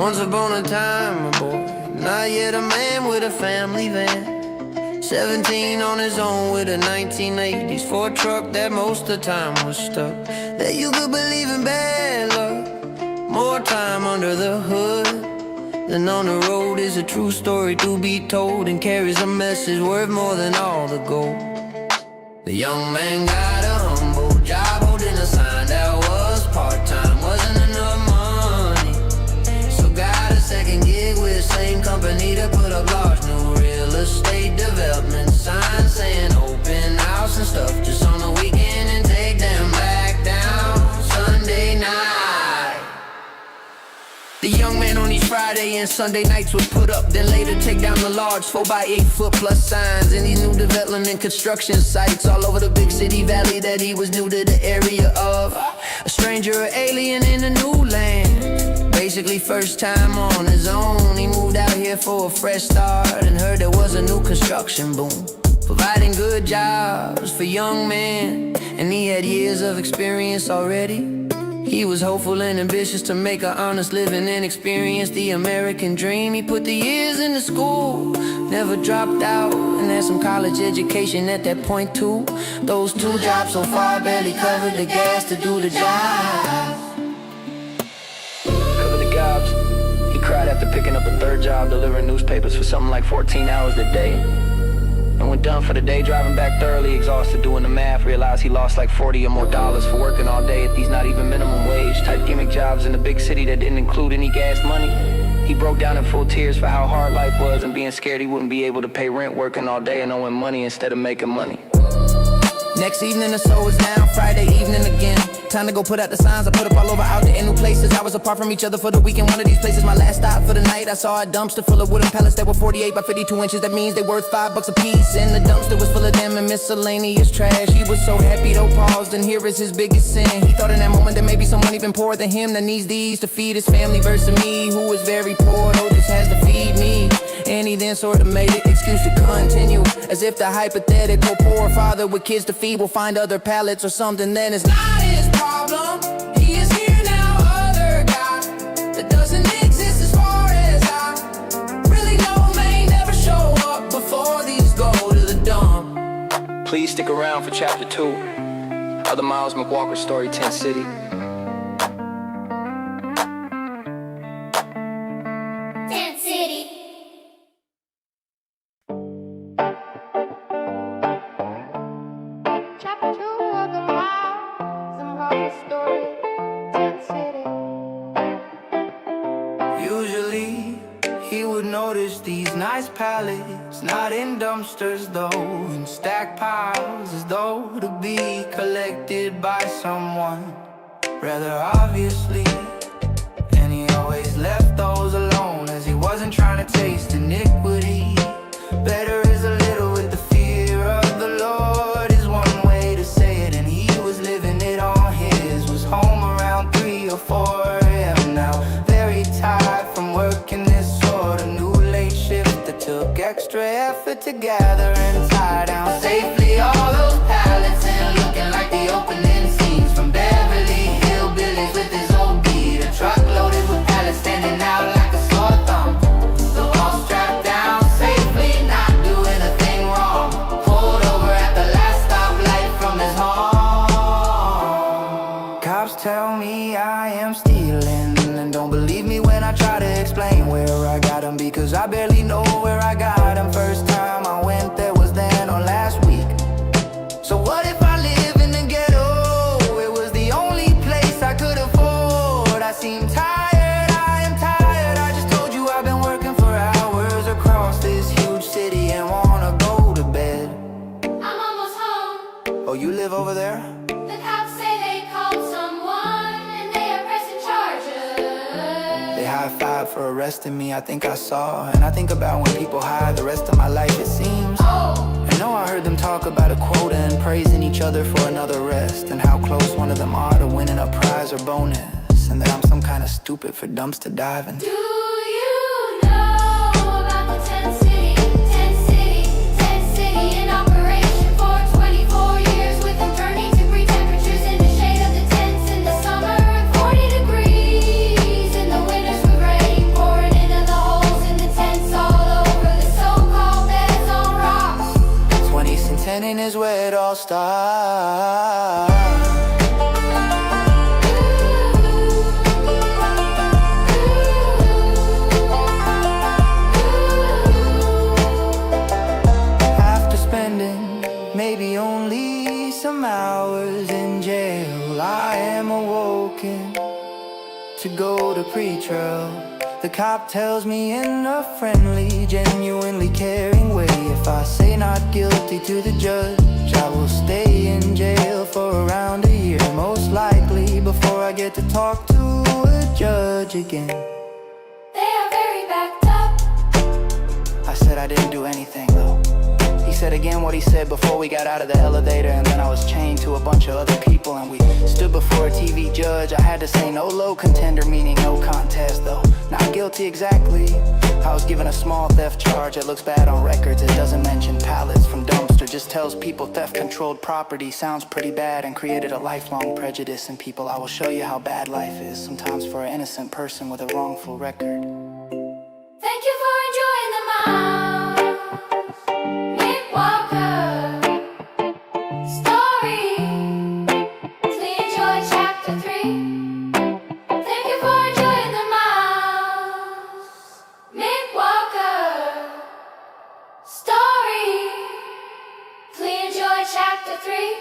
Once upon a time, a boy, not yet a man with a family van. 17 on his own with a 1980s Ford truck that most of the time was stuck. That you could believe in bad luck. More time under the hood than on the road is a true story to be told, and carries a message worth more than all the gold. The young man got a humble job holding a sign that was part-time, wasn't enough money, so got a second gig with the same company to put up large new real estate development signs saying open house and stuff just on the weekend, and take them back down Sunday night. The young man on each Friday and Sunday nights would put up, then later take down the large 4x8 foot plus signs in these new development and construction sites all over the big city valley that he was new to the area of. A stranger or alien in a new land, basically first time on his own. He moved out here for a fresh start and heard there was a new construction boom, providing good jobs for young men, and he had years of experience already. He was hopeful and ambitious to make an honest living and experience the American dream. He put the years into school, never dropped out, and had some college education at that point too. Those two jobs so far barely covered the gas to do the job. Cover the gobs. He cried after picking up a third job delivering newspapers for something like 14 hours a day. And when done for the day, driving back thoroughly exhausted, doing the math, realized he lost like $40 or more for working all day at these not even minimum wage type gimmick jobs in the big city that didn't include any gas money. He broke down in full tears for how hard life was and being scared he wouldn't be able to pay rent working all day and owing money instead of making money. Next evening or so is now Friday evening again. Time to go put out the signs I put up all over out there in new places. I was apart from each other for the weekend. One of these places my last stop for the night. I saw a dumpster full of wooden pallets that were 48 by 52 inches. That means they worth $5 a piece. And the dumpster was full of them and miscellaneous trash. He was so happy though, paused, and here is his biggest sin. He thought in that moment that maybe someone even poorer than him that needs these to feed his family versus me, who is very poor though just has to feed me. And he then sort of made an excuse to continue, as if the hypothetical poor father with kids to feed will find other pallets or something. Then it's not his problem. He is here now, other guy that doesn't exist as far as I really know. May never show up before these go to the dump. Please stick around for chapter 2 of the Miles McWalker story, Tent City. Tent City. Chapter 2 of the Miles McWalker story, Tent City. Usually he would notice these nice pallets, not in dumpsters though, in stacked piles as though to be collected by someone rather obviously. And he always left those alone, as he wasn't trying to taste iniquity. Better is a little with the fear of the Lord is one way to say it, and he was living it on his. Was home around 3 or 4 a.m. now, very tired from working this sort of new late shift that took extra effort to gather and tie down safely all those pallets, and looking like the opening scenes from Beverly Hillbillies with his old beat. A truck loaded with pallets standing out like a sore thumb. The all strapped down safely, not doing a thing wrong. Pulled over at the last stoplight from his home. Cops tell me I am stealing, and don't believe me when I try to explain where I got them, because I barely know where I got them. First time I went there was then or last week. So what if I live in the ghetto? It was the only place I could afford. I seem tired, I am tired. I just told you I've been working for hours across this huge city and wanna go to bed. I'm almost home. Oh, you live over there? The cops say they called someone and they are pressing charges. They high-fived for arresting me, I think I saw. And I think about when people hide the rest of my life, it seems. I know I heard them talk about a quota and praising each other for another rest, and how close one of them are to winning a prize or bonus, and that I'm some kind of stupid for dumpster diving. Do you know about the Tent City? Tent City, Tent City in operation for 24 years, with them turning degree temperatures in the shade of the tents in the summer, and 40 degrees in the winters with rain trail. The cop tells me in a friendly, genuinely caring way, if I say not guilty to the judge, I will stay in jail for around a year, most likely, before I get to talk to a judge again. They are very backed up. I said I didn't do anything though. He said again what he said before we got out of the elevator, and then I was chained to a bunch of other people and we stood before a TV judge. I had to say no low contender, meaning no contest though. Not guilty exactly. I was given a small theft charge that looks bad on records. It doesn't mention pallets from dumpster, just tells people theft controlled property. Sounds pretty bad and created a lifelong prejudice in people. I will show you how bad life is sometimes for an innocent person with a wrongful record. Thank you for enjoying the mouse McWalker story. Please enjoy chapter 3. Thank you for enjoying the mouse McWalker story. Please enjoy chapter 3.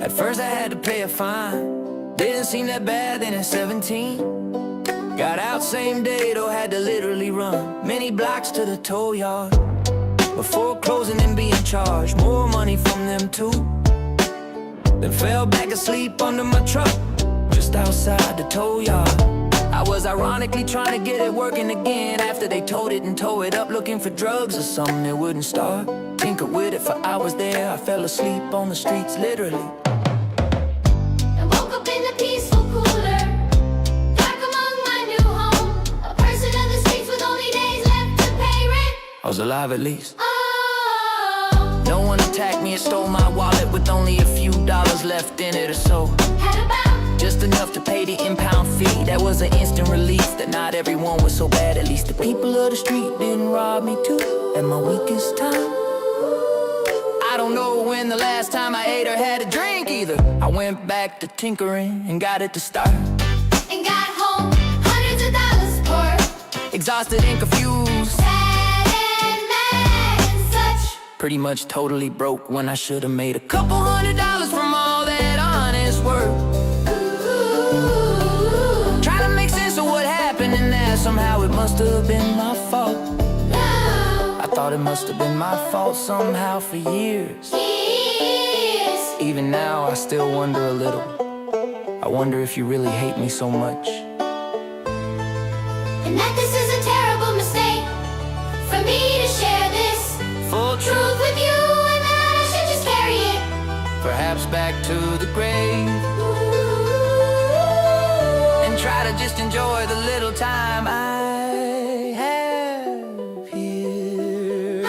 At first I had to pay a fine. Didn't seem that bad then at 17. Got out same day though, had to literally run many blocks to the tow yard before closing and being charged more money from them too. Then fell back asleep under my truck just outside the tow yard. I was ironically trying to get it working again after they towed it and tore it up, looking for drugs or something that wouldn't start. Tinkered with it for hours there, I fell asleep on the streets literally. And woke up in the peaceful cooler, dark among my new home. A person of the streets with only days left to pay rent. I was alive at least. Oh, No one attacked me and stole my wallet with only a few dollars left in it or so. had about Just enough to pay the impound fee. That was an instant relief that not everyone was so bad. At least the people of the street didn't rob me too at my weakest time. I don't know when the last time I ate or had a drink either. I went back to tinkering and got it to start. and got home hundreds of dollars for Exhausted and confused, sad and mad and such. pretty much totally broke when I should have made a couple $100 from all that honest work. Ooh, Trying to make sense of what happened, and that somehow it must have been my fault. no, I thought it must have been my fault somehow for years. years. Even now I still wonder a little. I wonder if you really hate me so much. And that this is a terrible mistake for me to share this Full truth truth, with you, and that I should just carry it. perhaps back to the grave, and try to just enjoy the little time I have here.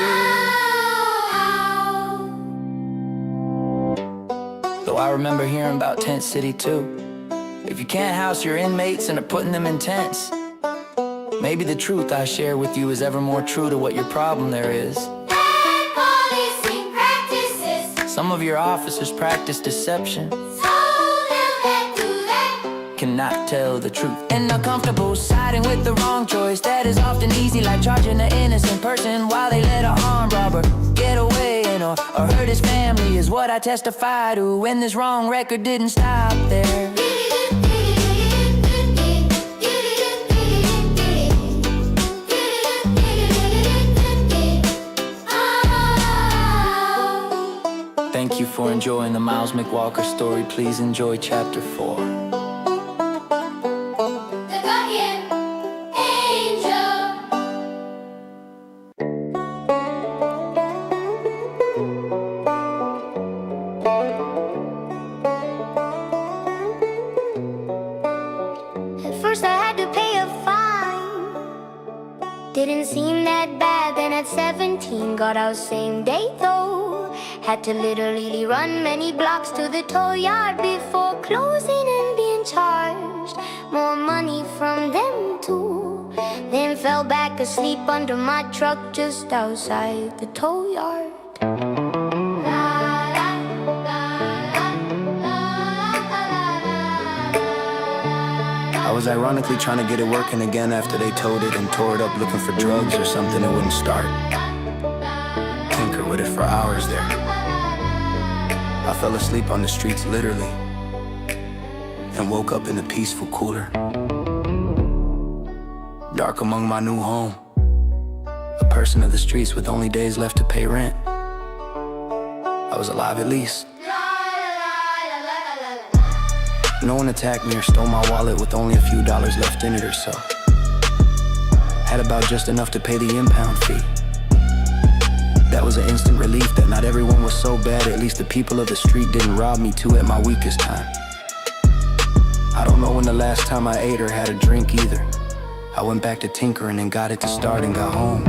Ow. Though I remember hearing about Tent City too. If you can't house your inmates and are putting them in tents, maybe the truth I share with you is ever more true to what your problem there is. Bad policing practices, Some of your officers practice deception, so they'll let do that. cannot tell the truth, and are comfortable siding with the wrong choice. That is often easy, like charging an innocent person while they let an armed robber get away, or hurt his family is what I testify to. When this wrong record didn't stop there. Thank you for enjoying the Miles McWalker story. Please enjoy chapter 4. The guardian angel. At first I had to pay a fine. Didn't seem that bad. Then at 17 got out same day though. Had to literally run many blocks to the tow yard before closing and being charged more money from them too. Then fell back asleep under my truck just outside the tow yard. I was was ironically trying to get it working again after they towed it and tore it up looking for drugs or something. It wouldn't start. Tinker with it for hours there. I fell asleep on the streets literally and woke up in the peaceful cooler. Dark among my new home, a person of the streets with only days left to pay rent. I was alive at least. No one attacked me or stole my wallet with only a few dollars left in it or so. Had about just enough to pay the impound fee. That was an instant relief that not everyone was so bad. At least the people of the street didn't rob me too at my weakest time. I don't know when the last time I ate or had a drink either. I went back to tinkering and got it to start and got home.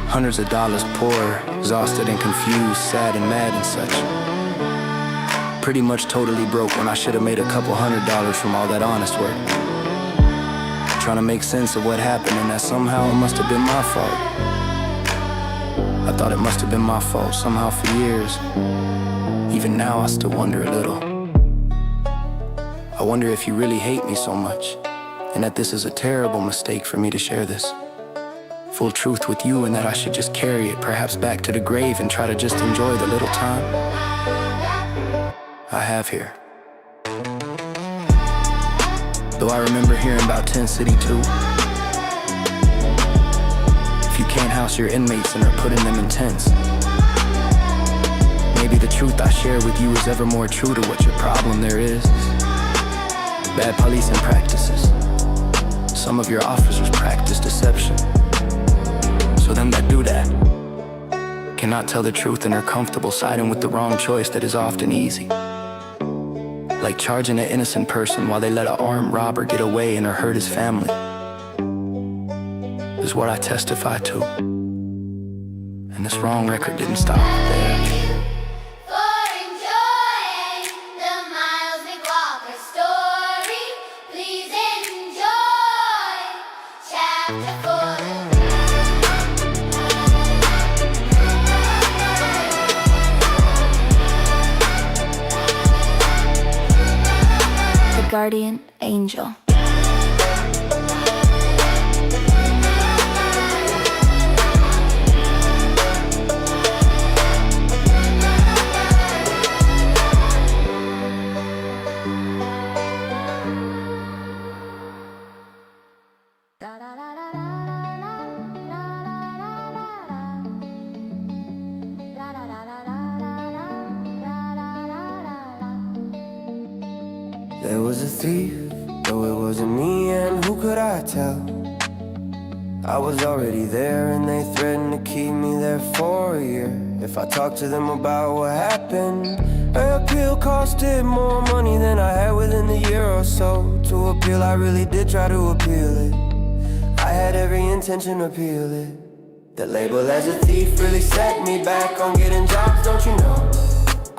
Hundreds of dollars poor, exhausted and confused, sad and mad and such. Pretty much totally broke when I should have made a couple $100 from all that honest work. Trying to make sense of what happened and that somehow it must have been my fault. I thought it must have been my fault somehow for years. Even now I still wonder a little. I wonder if you really hate me so much, and that this is a terrible mistake for me to share this full truth with you, and that I should just carry it perhaps back to the grave and try to just enjoy the little time I have here. Though I remember hearing about Tent City too. If you can't house your inmates and are putting them in tents, maybe the truth I share with you is ever more true to what your problem there is. Bad policing practices. Some of your officers practice deception. So them that do that cannot tell the truth and are comfortable siding with the wrong choice that is often easy. Like charging an innocent person while they let an armed robber get away and or hurt his family. Is what I testify to. And this wrong record didn't stop there. For enjoying the Miles McWalker story, please enjoy chapter 4. The Guardian Angel. There was a thief, though it wasn't me, and who could I tell? I was already there and they threatened to keep me there for a year if I talked to them about what happened. Her appeal costed more money than I had within the year or so. To appeal, I really did try to appeal it. I had every intention to appeal it. The label as a thief really set me back on getting jobs, don't you know?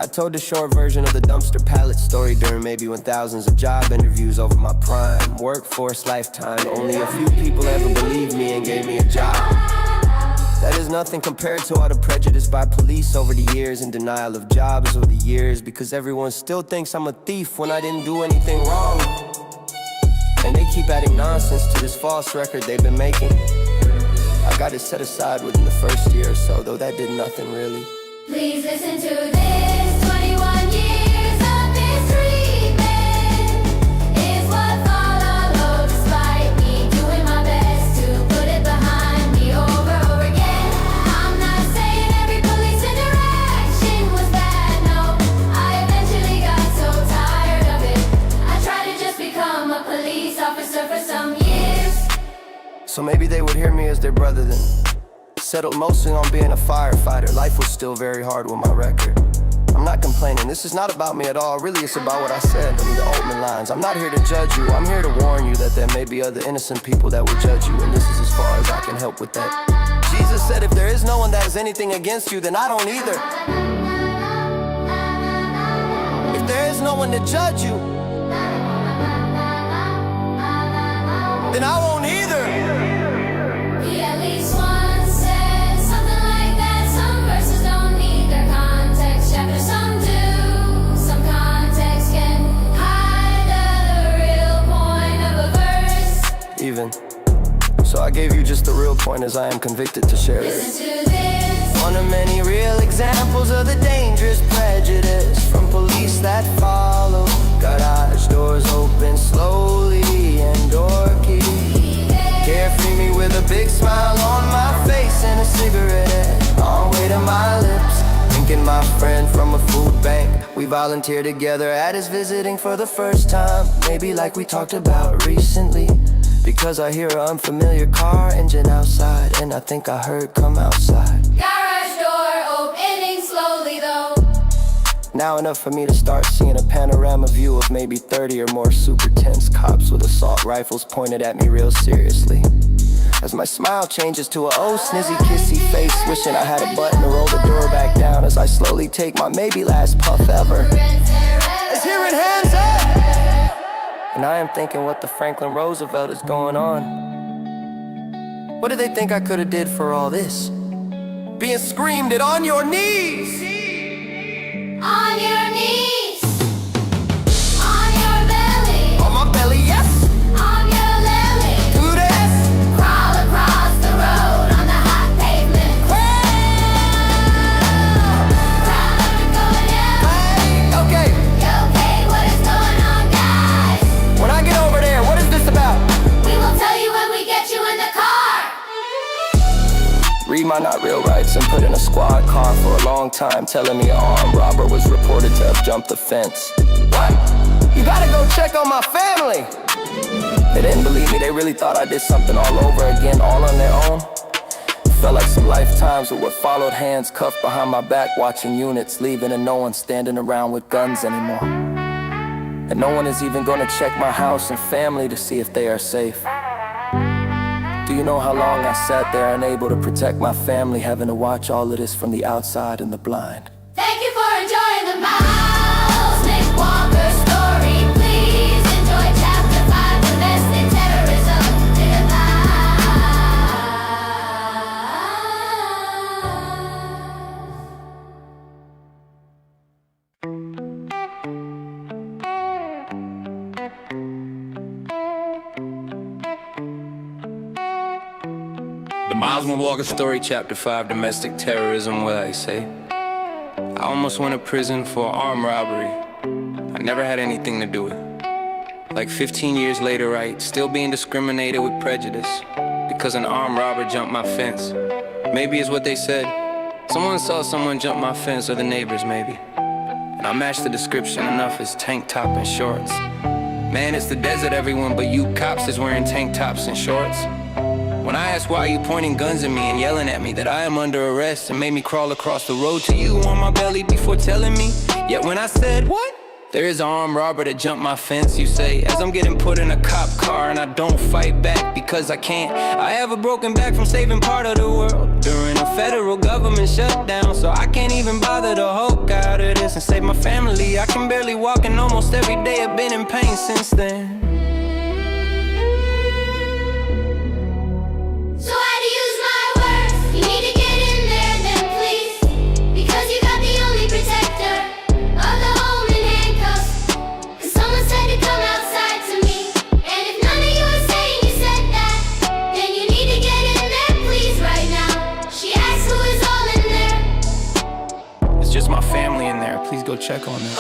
I told the short version of the dumpster pallet story during maybe 1 thousands of job interviews over my prime workforce lifetime. Only a few people ever believed me and gave me a job. That is nothing compared to all the prejudice by police over the years and denial of jobs over the years, because everyone still thinks I'm a thief when I didn't do anything wrong. And they keep adding nonsense to this false record they've been making. I got it set aside within the first year or so, though that did nothing really. Please listen to this. 21 years of mistreatment is what followed, despite me doing my best to put it behind me over again. I'm not saying every police interaction was bad, no. I eventually got so tired of it. I tried to just become a police officer for some years. So maybe they would hear me as their brother then. Settled mostly on being a firefighter. Life was still very hard with my record. I'm not complaining, this is not about me at all. Really, it's about what I said in the opening lines. I'm not here to judge you, I'm here to warn you that there may be other innocent people that will judge you, and this is as far as I can help with that. Jesus said if there is no one that has anything against you, then I don't either. If there is no one to judge you, then I won't either. He at least once said something like that. Some verses don't need their context, chapter some do. Some context can hide the real point of a point is I am convicted to share this. Listen to this. One of many real examples of the dangerous prejudice from police that follow. Garage doors open slowly and door key. Carefree me with a big smile on my face and a cigarette on way to my lips. Thinking my friend from a food bank, we volunteer together at his visiting for the first time. Maybe like we talked about recently, because I hear an unfamiliar car engine outside, and I think I heard come outside. Garage door opening slowly though. Now enough for me to start seeing a panorama view of maybe 30 or more super tense cops with assault rifles pointed at me real seriously. As my smile changes to a oh snizzy kissy face, wishing I had a button to roll the door back down as I slowly take my maybe last puff ever. Let's hear it, hands up! And I am thinking what the Franklin Roosevelt is going on. What do they think I could have did for all this? Being screamed at on your knees! On your knees. On your belly. On my belly, yes! On your lily. Do this! Crawl across the road on the hot pavement. Crowd up and going down. Hey, okay. You okay? What is going on, guys? When I get over there, what is this about? We will tell you when we get you in the car. Read my not real rights and put in a squad car for a long time, telling me an armed robber was reported to have jumped the fence. What? You gotta go check on my family! They didn't believe me, they really thought I did something all over again, all on their own. Felt like some lifetimes with what followed, hands cuffed behind my back, watching units leaving and no one standing around with guns anymore. And no one is even gonna check my house and family to see if they are safe. Do you know how long I sat there unable to protect my family, having to watch all of this from the outside in the blind? Thank you for enjoying the Miles McWalker story. Please enjoy chapter 5, domestic terrorism. The Miles McWalker story, chapter 5, domestic terrorism, what I say. I almost went to prison for armed robbery. I never had anything to do with it. Like 15 years later, right, still being discriminated with prejudice because an armed robber jumped my fence. Maybe it's what they said. Someone saw someone jump my fence, or the neighbors maybe. And I matched the description enough as tank top and shorts. Man, it's the desert, everyone but you cops is wearing tank tops and shorts. When I asked why you pointing guns at me and yelling at me that I am under arrest and made me crawl across the road to you on my belly before telling me. Yet when I said, what? There is an armed robber that jumped my fence, you say, as I'm getting put in a cop car and I don't fight back because I can't. I have a broken back from saving part of the world during a federal government shutdown, so I can't even bother to hulk out of this and save my family. I can barely walk and almost every day I've been in pain since then. So I had to use my words. You need to get in there then, please, because you got the only protector of the home in handcuffs. Cause someone said to come outside to me, and if none of you are saying you said that, then you need to get in there, please, right now. She asked who is all in there. It's just my family in there, please go check on them.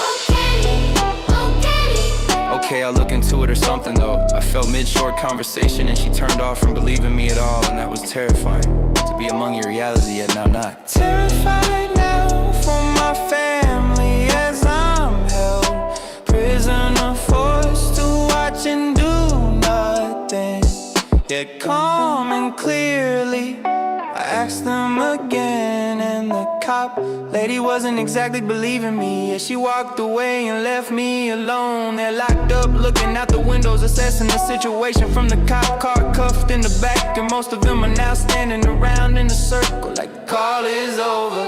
Okay, I'll look into it or something though. I felt mid-short conversation and she turned off from believing me at all, and that was terrifying. To be among your reality yet now not. Terrified now for my family as I'm held prisoner, forced to watch and do nothing. Yet calm and clearly I asked them again, and the cop lady wasn't exactly believing me. Yeah, she walked away and left me alone. They're locked up, looking out the windows, assessing the situation from the cop car, cuffed in the back. And most of them are now standing around in a circle like the call is over.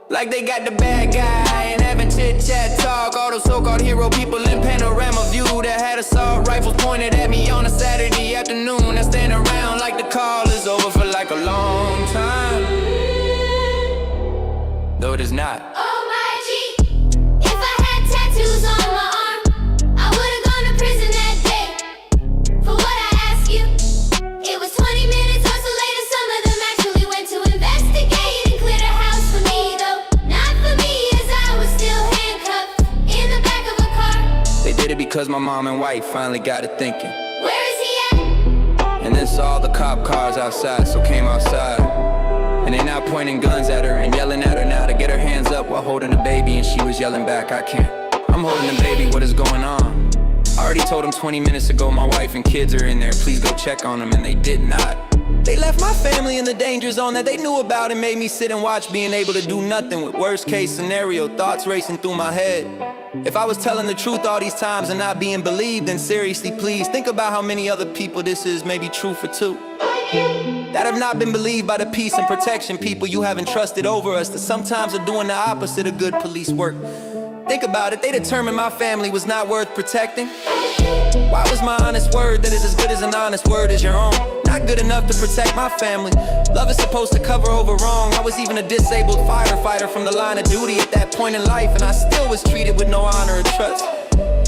Like they got the bad guy and having chit-chat talk. All those so-called hero people in panorama view that had assault rifles pointed at me on a Saturday afternoon. I stand around like the call is over for like a long time, though it is not. Oh my G, if I had tattoos on my arm, I would've gone to prison that day. For what I asked you, it was 20 minutes or so later, some because my mom and wife finally got to thinking. Where is he at? And then saw all the cop cars outside, so came outside. And they now pointing guns at her and yelling at her now to get her hands up while holding the baby, and she was yelling back, I can't. I'm holding the baby, what is going on? I already told them 20 minutes ago my wife and kids are in there, please go check on them, and they did not. They left my family in the danger zone that they knew about and made me sit and watch, being able to do nothing with worst case scenario thoughts racing through my head. If I was telling the truth all these times and not being believed, then seriously please think about how many other people this is maybe true for too, that have not been believed by the peace and protection people you haven't trusted over us, that sometimes are doing the opposite of good police work. Think about it, they determined my family was not worth protecting. Why was my honest word that is as good as an honest word as your own not good enough to protect my family? Love is supposed to cover over wrong. I was even a disabled firefighter from the line of duty at that point in life, and I still was treated with no honor or trust.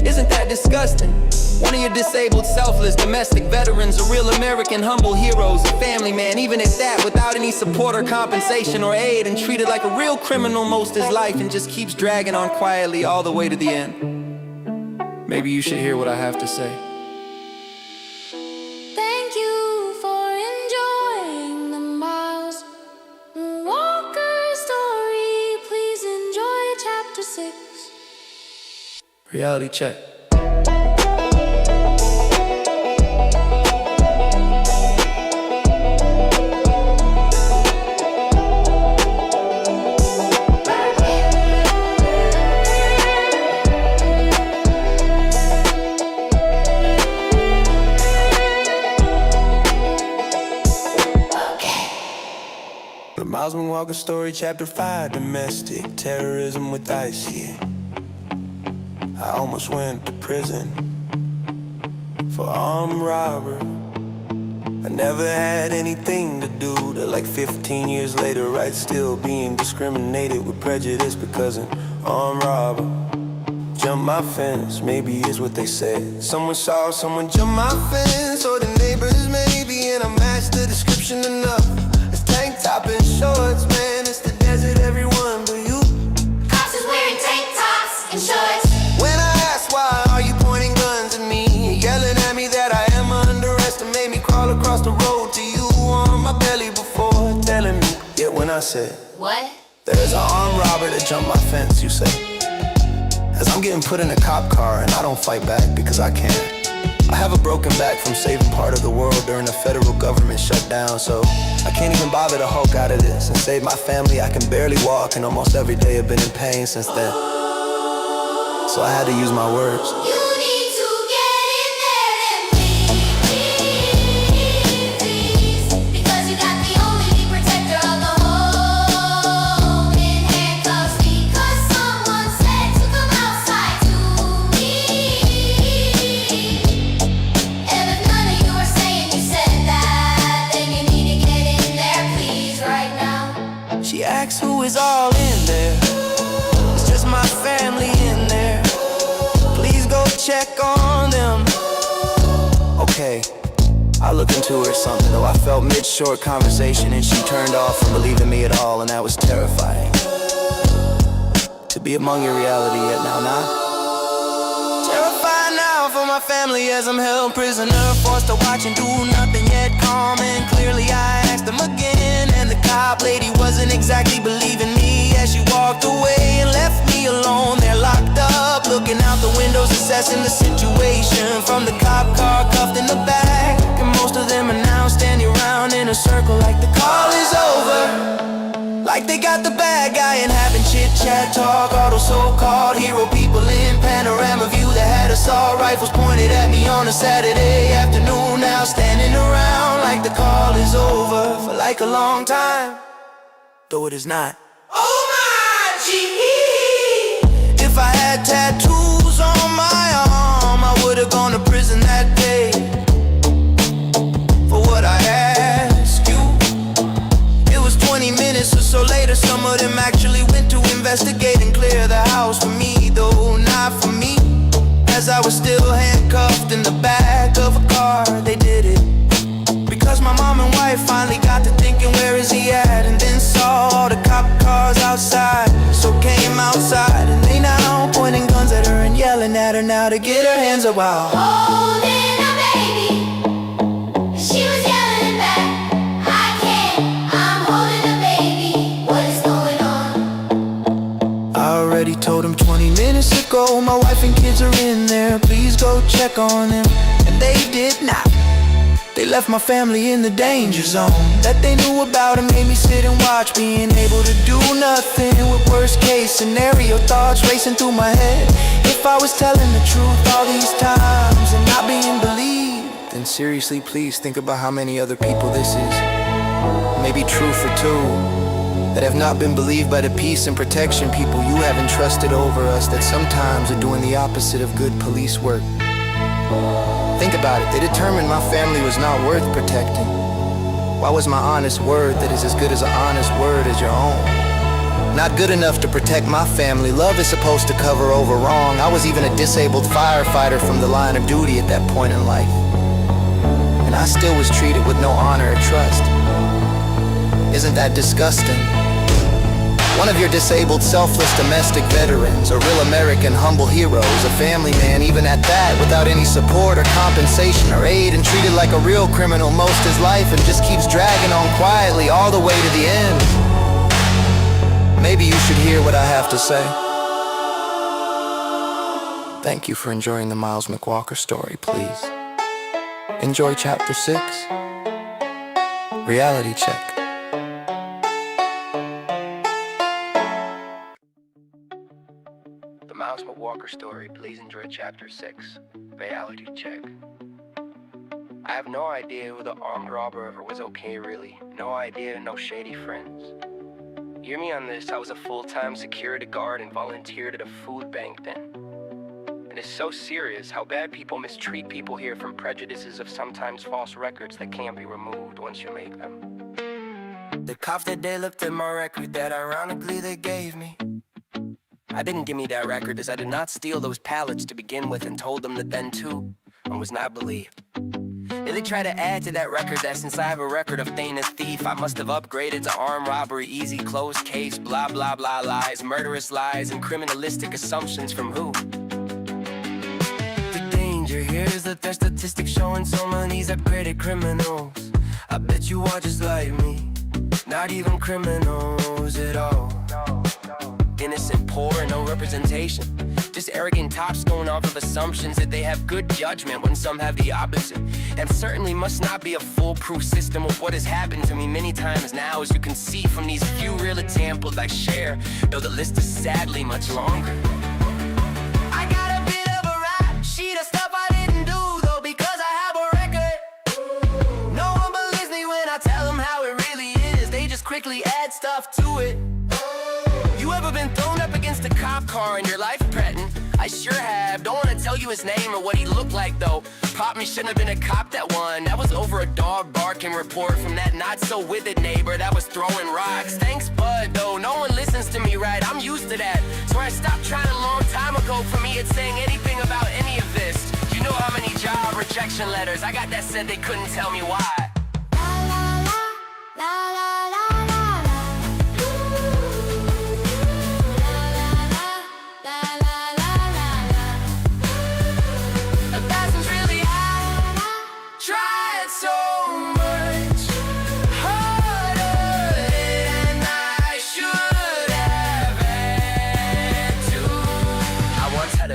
Isn't that disgusting? One of your disabled, selfless, domestic veterans, a real American, humble heroes, a family man, even at that, without any support or compensation or aid, and treated like a real criminal most his life, and just keeps dragging on quietly all the way to the end. Maybe you should hear what I have to say. Thank you for enjoying the Miles Walker story. Please enjoy chapter 6. Reality check. The Miles McWalker story, chapter 5, domestic terrorism with ice, yeah. I almost went to prison for armed robbery. I never had anything to do to, like 15 years later, right, still being discriminated with prejudice because an armed robber jumped my fence, maybe is what they said. Someone saw someone jump my fence, or the neighbors maybe, and I matched the description enough. It's tank top and shorts, man, it's the desert, everyone but you. Cops is wearing tank tops and shorts. When I asked why are you pointing guns at me, yelling at me that I am under arrest and made me crawl across the road to you on my belly before telling me. Yet when I said, What? there's an armed robber that jumped my fence, you say, as I'm getting put in a cop car and I don't fight back because I can't. I have a broken back from saving part of the world during the federal government shutdown, so I can't even bother to hulk out of this and save my family. I can barely walk and almost every day have been in pain since then. So I had to use my words. You need to get in there and please, because you got the only protector of the home in handcuffs, because someone said to come outside to me. And if none of you are saying you said that, then you need to get in there, please, right now. She asks who is all in there. It's just my family in there. Please go check on them. Okay, I looked into her something, though I felt mid-short conversation and she turned off from believing me at all, and that was terrifying. To be among your reality yet now, terrified now for my family as I'm held prisoner, forced to watch and do nothing yet calm and clearly. I asked them again, and the cop lady wasn't exactly believing me as she walked away and left me alone there locked up, looking out the windows, assessing the situation from the cop car cuffed in the back. And most of them are now standing around in a circle like the call is over, like they got the bad guy and having chit-chat talk. All those so-called hero people in panorama view that had assault rifles pointed at me on a Saturday afternoon, now standing around like the call is over for like a long time, though it is not. Oh my gee. If I had tattoos on my arm, I would've gone to prison that day for what I asked you. It was 20 minutes or so later, some of them actually went to investigate and clear the house for me, though not for me, as I was still handcuffed in the back of a car. They did it because my mom and wife finally got to thinking, where is he at? And then saw all the cop cars outside, so came outside, and they now pointing guns at her and yelling at her now how to get her hands up while Holding a baby. She was yelling back, I can't, I'm holding a baby. What is going on? I already told him 20 minutes ago, my wife and kids are in there, please go check on them. And they did not. They left my family in the danger zone that they knew about and made me sit and watch, being able to do nothing with worst case scenario thoughts racing through my head. If I was telling the truth all these times and not being believed, then seriously please think about how many other people this is. Maybe true for two, that have not been believed by the peace and protection people you have entrusted over us, that sometimes are doing the opposite of good police work. Think about it, they determined my family was not worth protecting. Why was my honest word that is as good as an honest word as your own not good enough to protect my family? Love is supposed to cover over wrong. I was even a disabled firefighter from the line of duty at that point in life, and I still was treated with no honor or trust. Isn't that disgusting? One of your disabled, selfless domestic veterans, a real American humble hero, is a family man, even at that, without any support or compensation or aid, and treated like a real criminal most his life, and just keeps dragging on quietly all the way to the end. Maybe you should hear what I have to say. Thank you for enjoying the Miles McWalker story, please. Enjoy chapter 6. Reality check. The Miles McWalker story, please enjoy chapter 6, reality check. I have no idea who the armed robber ever was okay really. No idea, no shady friends. Hear me on this, I was a full-time security guard and volunteered at a food bank then. And it's so serious how bad people mistreat people here from prejudices of sometimes false records that can't be removed once you make them. The cops that they looked at my record that ironically they gave me. I didn't give me that record as I did not steal those pallets to begin with, and told them that then too, I was not believed. And they try to add to that record that since I have a record of being a thief, I must have upgraded to armed robbery, easy closed case, blah blah blah lies, murderous lies, and criminalistic assumptions from who? The danger here is that there's statistics showing so many's upgraded criminals. I bet you are just like me, not even criminals at all. Innocent, poor, and no representation. Just arrogant tops going off of assumptions that they have good judgment when some have the opposite. And certainly must not be a foolproof system of what has happened to me many times now, as you can see from these few real examples I share, though the list is sadly much longer. I got a bit of a rap sheet of stuff I didn't do, though, because I have a record. No one believes me when I tell them how it really is. They just quickly add stuff to it. You ever been thrown up against a cop car in your life threatened? I sure have. Don't wanna tell you his name or what he looked like though. Probably shouldn't have been a cop that one. That was over a dog barking report from that not so withered neighbor that was throwing rocks. Thanks bud though, no one listens to me right, I'm used to that. So I stopped trying a long time ago for me at saying anything about any of this. You know how many job rejection letters I got that said they couldn't tell me why.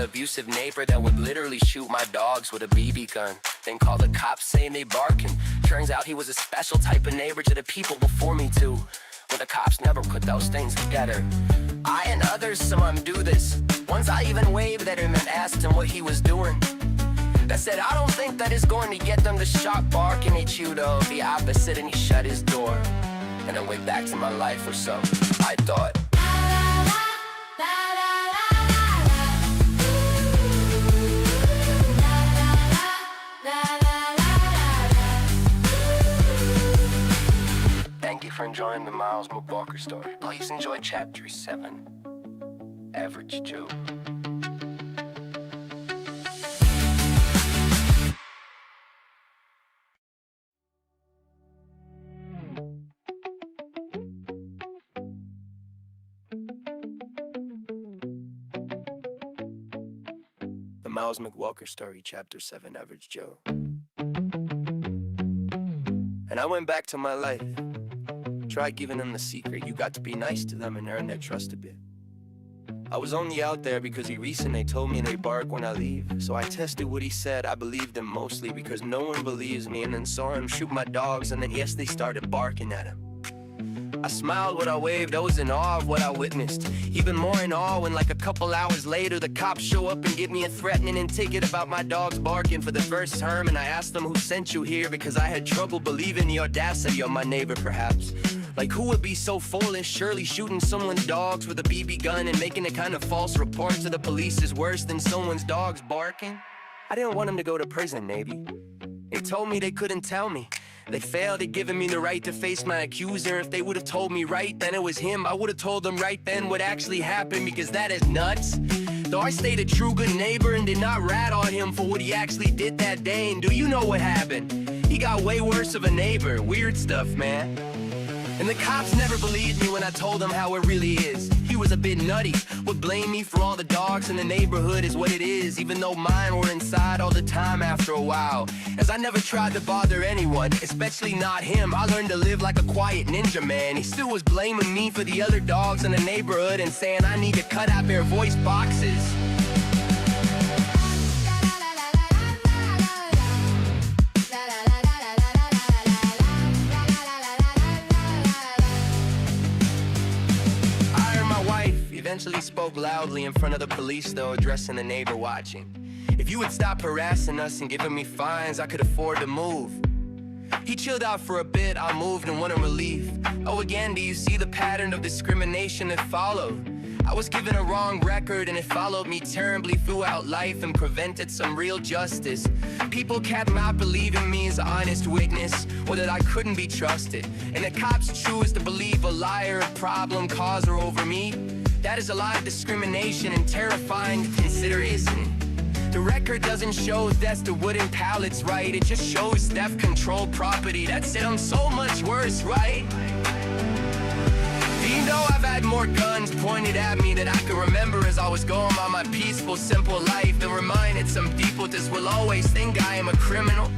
Abusive neighbor that would literally shoot my dogs with a BB gun, then call the cops saying they barking. Turns out he was a special type of neighbor to the people before me too. Well, the cops never put those things together. I and others saw him do this. Once I even waved at him and asked him what he was doing. That said, I don't think that is going to get them to stop barking at you though. The opposite, and he shut his door. And I went back to my life or so, I thought. Thank you for enjoying the Miles McWalker story. Please enjoy chapter 7, Average Joe. The Miles McWalker Story, Chapter 7, Average Joe. And I went back to my life. Tried giving them the secret. You got to be nice to them and earn their trust a bit. I was only out there because he recently told me they bark when I leave. So I tested what he said. I believed him mostly because no one believes me, and then saw him shoot my dogs, and then yes, they started barking at him. I smiled when I waved, I was in awe of what I witnessed. Even more in awe when like a couple hours later the cops show up and give me a threatening ticket about my dogs barking for the first term. And I asked them who sent you here because I had trouble believing the audacity of my neighbor perhaps. Like who would be so foolish, surely shooting someone's dogs with a BB gun and making a kind of false report to the police is worse than someone's dogs barking? I didn't want him to go to prison, Navy. They told me they couldn't tell me. They failed at giving me the right to face my accuser. If they would have told me right then it was him, I would have told them right then what actually happened, because that is nuts. Though I stayed a true good neighbor and did not rat on him for what he actually did that day. And do you know what happened? He got way worse of a neighbor. Weird stuff, man. And the cops never believed me when I told them how it really is. He was a bit nutty, would blame me for all the dogs in the neighborhood is what it is, even though mine were inside all the time after a while. As I never tried to bother anyone, especially not him, I learned to live like a quiet ninja, man. He still was blaming me for the other dogs in the neighborhood and saying I need to cut out their voice boxes. Eventually spoke loudly in front of the police though, addressing the neighbor watching. If you would stop harassing us and giving me fines, I could afford to move. He chilled out for a bit, I moved and wanted relief. Oh, again, do you see the pattern of discrimination that followed? I was given a wrong record and it followed me terribly throughout life and prevented some real justice. People kept not believing me as an honest witness, or that I couldn't be trusted. And the cops choose to believe a liar, a problem causer over me. That is a lot of discrimination and terrifying to consider, isn't it? The record doesn't show theft of wooden pallets, right? It just shows theft-controlled property. That's it, I'm so much worse, right? Do you know I've had more guns pointed at me that I can remember as I was going on my peaceful, simple life, and reminded some people this will always think I am a criminal.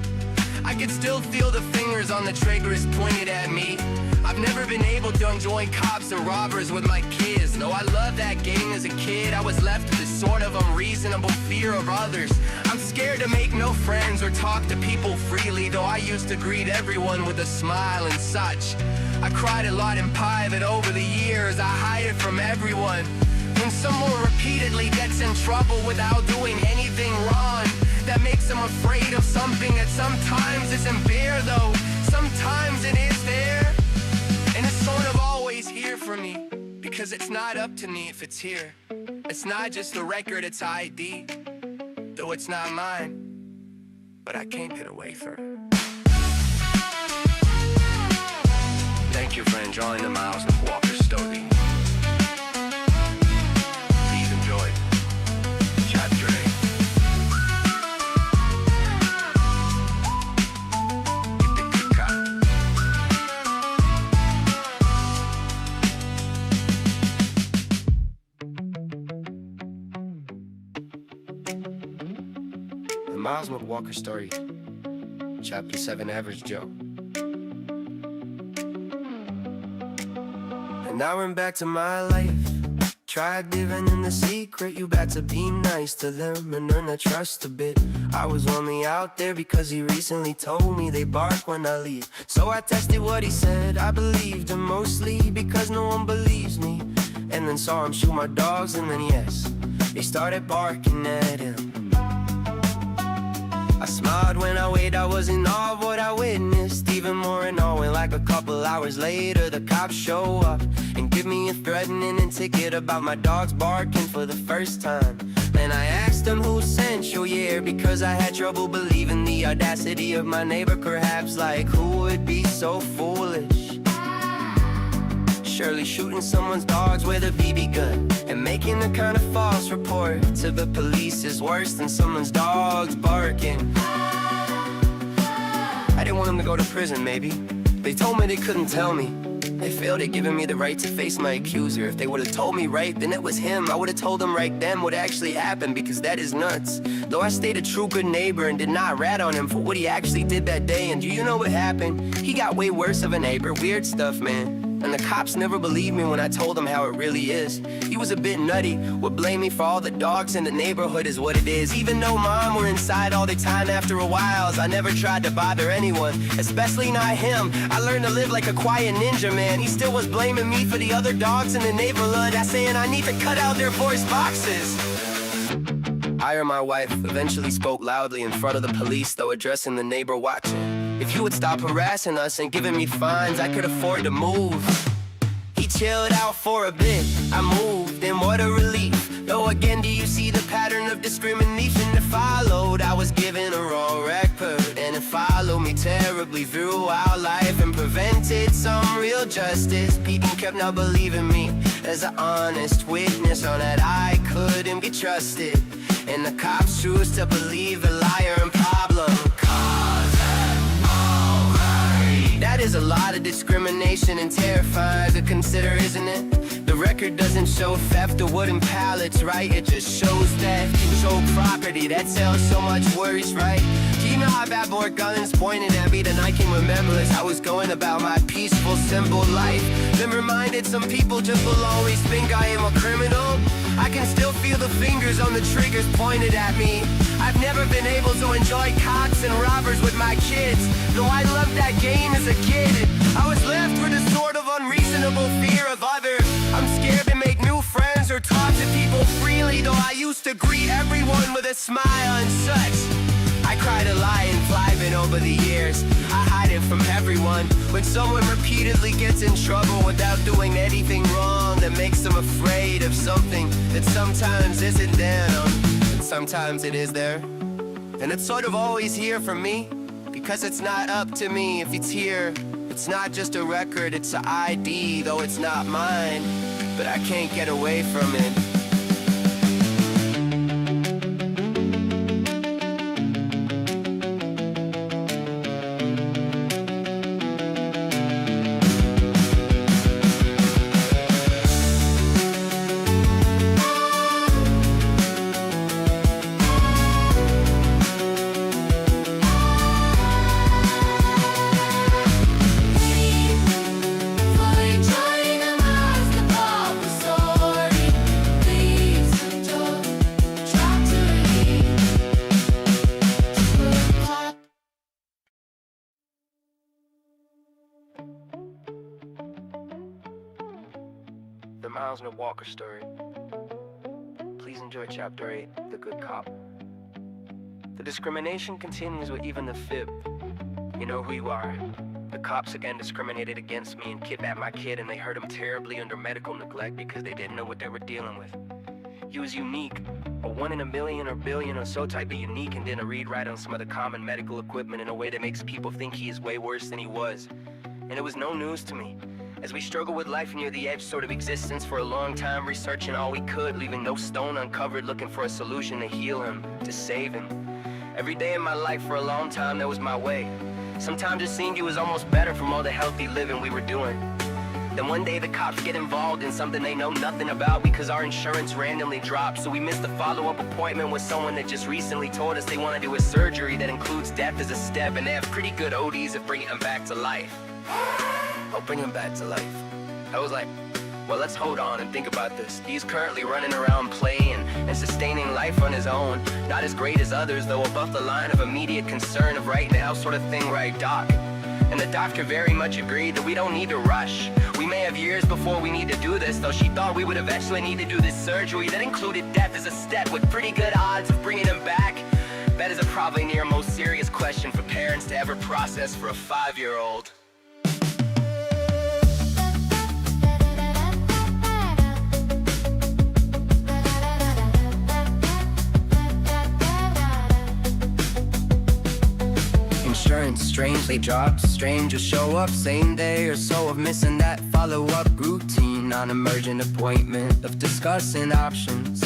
I can still feel the fingers on the triggers pointed at me. I've never been able to join cops and robbers with my kids. Though I loved that gang as a kid, I was left with this sort of unreasonable fear of others. I'm scared to make no friends or talk to people freely, though I used to greet everyone with a smile and such. I cried a lot in private over the years, I hide it from everyone. When someone repeatedly gets in trouble without doing anything wrong, that makes them afraid of something that sometimes isn't fair, though sometimes it is there. And it's sort of always here for me, because it's not up to me if it's here. It's not just a record, it's ID, though it's not mine, but I can't get away from it. Thank you for enjoying the Miles McWalker story. Please enjoy Chapter 8. The Miles McWalker Story, Chapter 7, Average Joe. And I went back to my life. Tried giving them the secret. You got to be nice to them and earn their trust a bit. I was only out there because he recently told me they bark when I leave. So I tested what he said. I believed him mostly because no one believes me. And then saw him shoot my dogs, and then yes, they started barking at him. I smiled when I waved, I was in awe of what I witnessed. Even more in awe when like a couple hours later the cops show up and give me a threatening ticket about my dogs barking for the first time. Then I asked them who sent you here, because I had trouble believing the audacity of my neighbor perhaps. Like who would be so foolish, surely shooting someone's dogs with a BB gun and making a kind of false report to the police is worse than someone's dogs barking. I didn't want him to go to prison, maybe. They told me they couldn't tell me. They failed at giving me the right to face my accuser. If they would've told me right, then it was him. I would've told them right then what actually happened, because that is nuts. Though I stayed a true good neighbor and did not rat on him for what he actually did that day. And do you know what happened? He got way worse of a neighbor. Weird stuff, man. And the cops never believed me when I told them how it really is. He was a bit nutty, would blame me for all the dogs in the neighborhood is what it is. Even though mom were inside all the time after a while, I never tried to bother anyone, especially not him. I learned to live like a quiet ninja, man. He still was blaming me for the other dogs in the neighborhood, saying I need to cut out their voice boxes. I or my wife eventually spoke loudly in front of the police, though addressing the neighbor watching. If you would stop harassing us and giving me fines, I could afford to move. He chilled out for a bit, I moved, and what a relief. Though again, do you see the pattern of discrimination that followed? I was given a wrong record, and it followed me terribly throughout life and prevented some real justice. People kept not believing me as an honest witness, on that I couldn't be trusted. And the cops choose to believe a liar and problem. That is a lot of discrimination and terrifying to consider, isn't it? The record doesn't show theft or wooden pallets, right? It just shows that controlled property that sells so much worries, right? Do you know how bad more guns pointed at me than I can remember as I was going about my peaceful, simple life? Then reminded some people just will always think I am a criminal. I can still feel the fingers on the triggers pointed at me. I've never been able to enjoy cops and robbers with my kids, though I loved that game as a kid. I was left with a sort of unreasonable fear of others. I'm scared to make new friends or talk to people freely, though I used to greet everyone with a smile and such. I cried a lie in private over the years. I hide it from everyone. When someone repeatedly gets in trouble without doing anything wrong, that makes them afraid of something that sometimes isn't them, and sometimes it is there. And it's sort of always here for me, because it's not up to me if it's here. It's not just a record, it's an ID, though it's not mine, but I can't get away from it. The McWalker story. Please enjoy Chapter 8, The Good Cop. The discrimination continues with even the fib. You know who you are. The cops again discriminated against me and kidnapped my kid, and they hurt him terribly under medical neglect because they didn't know what they were dealing with. He was unique, a 1 in a million or billion or so type of unique, and didn't read right on some of the common medical equipment in a way that makes people think he is way worse than he was. And it was no news to me. As we struggled with life near the edge sort of existence for a long time, researching all we could, leaving no stone uncovered, looking for a solution to heal him, to save him. Every day in my life for a long time, that was my way. Sometimes it seemed it was almost better from all the healthy living we were doing. Then one day the cops get involved in something they know nothing about because our insurance randomly dropped, so we missed a follow-up appointment with someone that just recently told us they want to do a surgery that includes death as a step, and they have pretty good ODs at bringing him back to life. I'll bring him back to life. I was like, well, let's hold on and think about this. He's currently running around playing and sustaining life on his own. Not as great as others, though above the line of immediate concern of right now sort of thing, right, doc? And the doctor very much agreed that we don't need to rush. We may have years before we need to do this, though she thought we would eventually need to do this surgery that included death as a step with pretty good odds of bringing him back. That is a probably near most serious question for parents to ever process for a 5-year-old. Insurance strangely drops, strangers show up same day or so of missing that follow-up routine, non-emergent appointment of discussing options.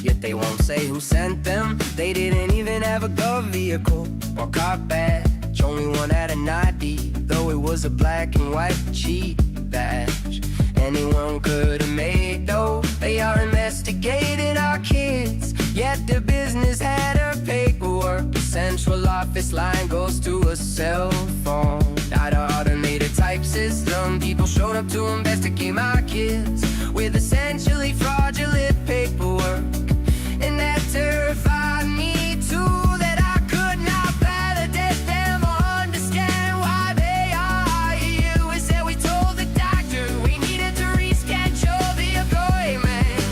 Yet they won't say who sent them. They didn't even have a gov vehicle or car badge. Only one had an ID, though it was a black and white cheat. cash anyone could have made, though. They are investigated our kids, yet the business had her paperwork. The central office line goes to a cell phone. At our automated type system, people showed up to investigate my kids with essentially fraudulent paperwork. And that terrified me too, that I could not validate them or understand why they are here. We said we told the doctor we needed to reschedule the appointment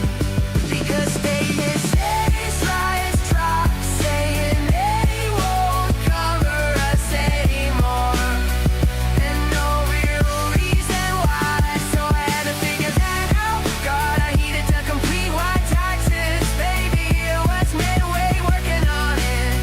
because they insist riots drop, saying they won't cover us anymore, and no real reason why. So I had to figure that out. God, I needed to complete white taxes, baby. It was midway working on it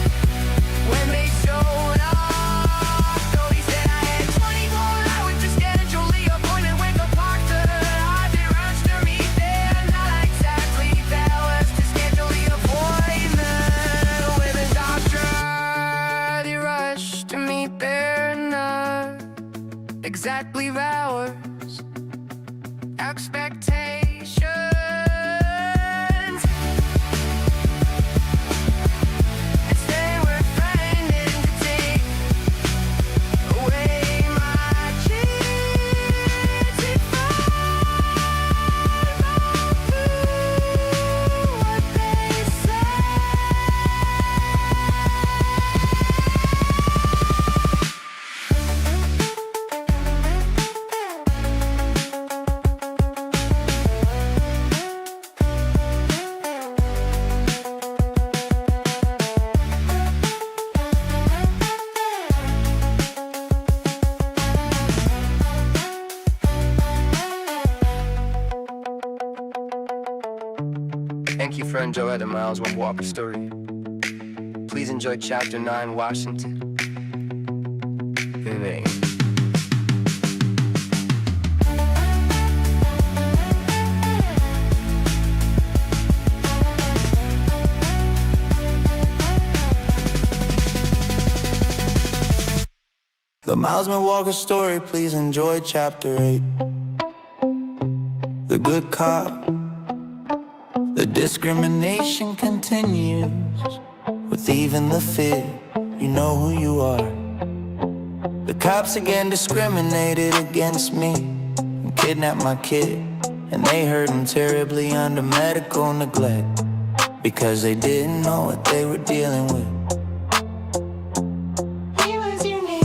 when they showed up. Though he said I had 24 hours to schedule the appointment with the doctor. I did rush to meet there, not exactly hours to schedule the appointment with the doctor. They rushed to meet there, not exactly hours. Expectations. Instead, we're finding to take away my kids if I do what they say. Thank you, friend Joetta Miles, McWalker story. Please enjoy Chapter 9, Washington. Vive. The Miles McWalker story, please enjoy Chapter 8. The good cop. The discrimination continues with even the fear. You know who you are. The cops again discriminated against me and kidnapped my kid, and they hurt him terribly under medical neglect because they didn't know what they were dealing with. He was unique.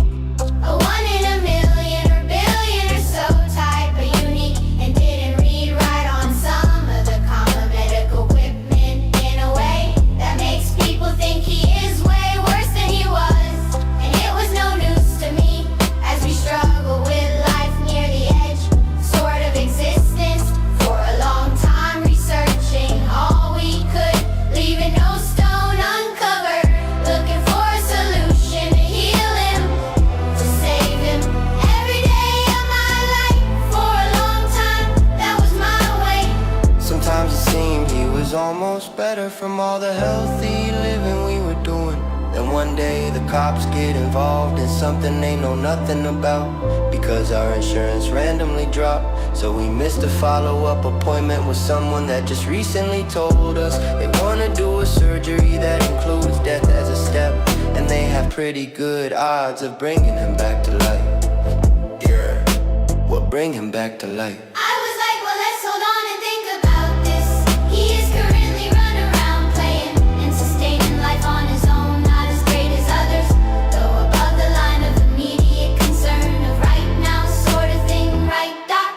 A 1 in a million or billion or so type of unique, and didn't read right on some of the common medical equipment in a way that makes people think he is way worse than he was. And it was no news to me as we struggle with life near the edge sort of existence for a long time, researching all we could, leaving no stone uncovered, looking for a solution to heal him, to save him. Every day of my life for a long time, that was my way. Sometimes it seemed he was almost better from all the healthy living we were doing. Then one day the cops get involved in something they know nothing about because our insurance randomly dropped. So we missed a follow-up appointment with someone that just recently told us they wanna do a surgery that includes death as a step, and they have pretty good odds of bringing him back to life. Yeah, well, bring him back to life. I was like, well, let's hold on and think about this. He is currently running around playing and sustaining life on his own, not as great as others, though above the line of immediate concern of right now sort of thing, right, Doc?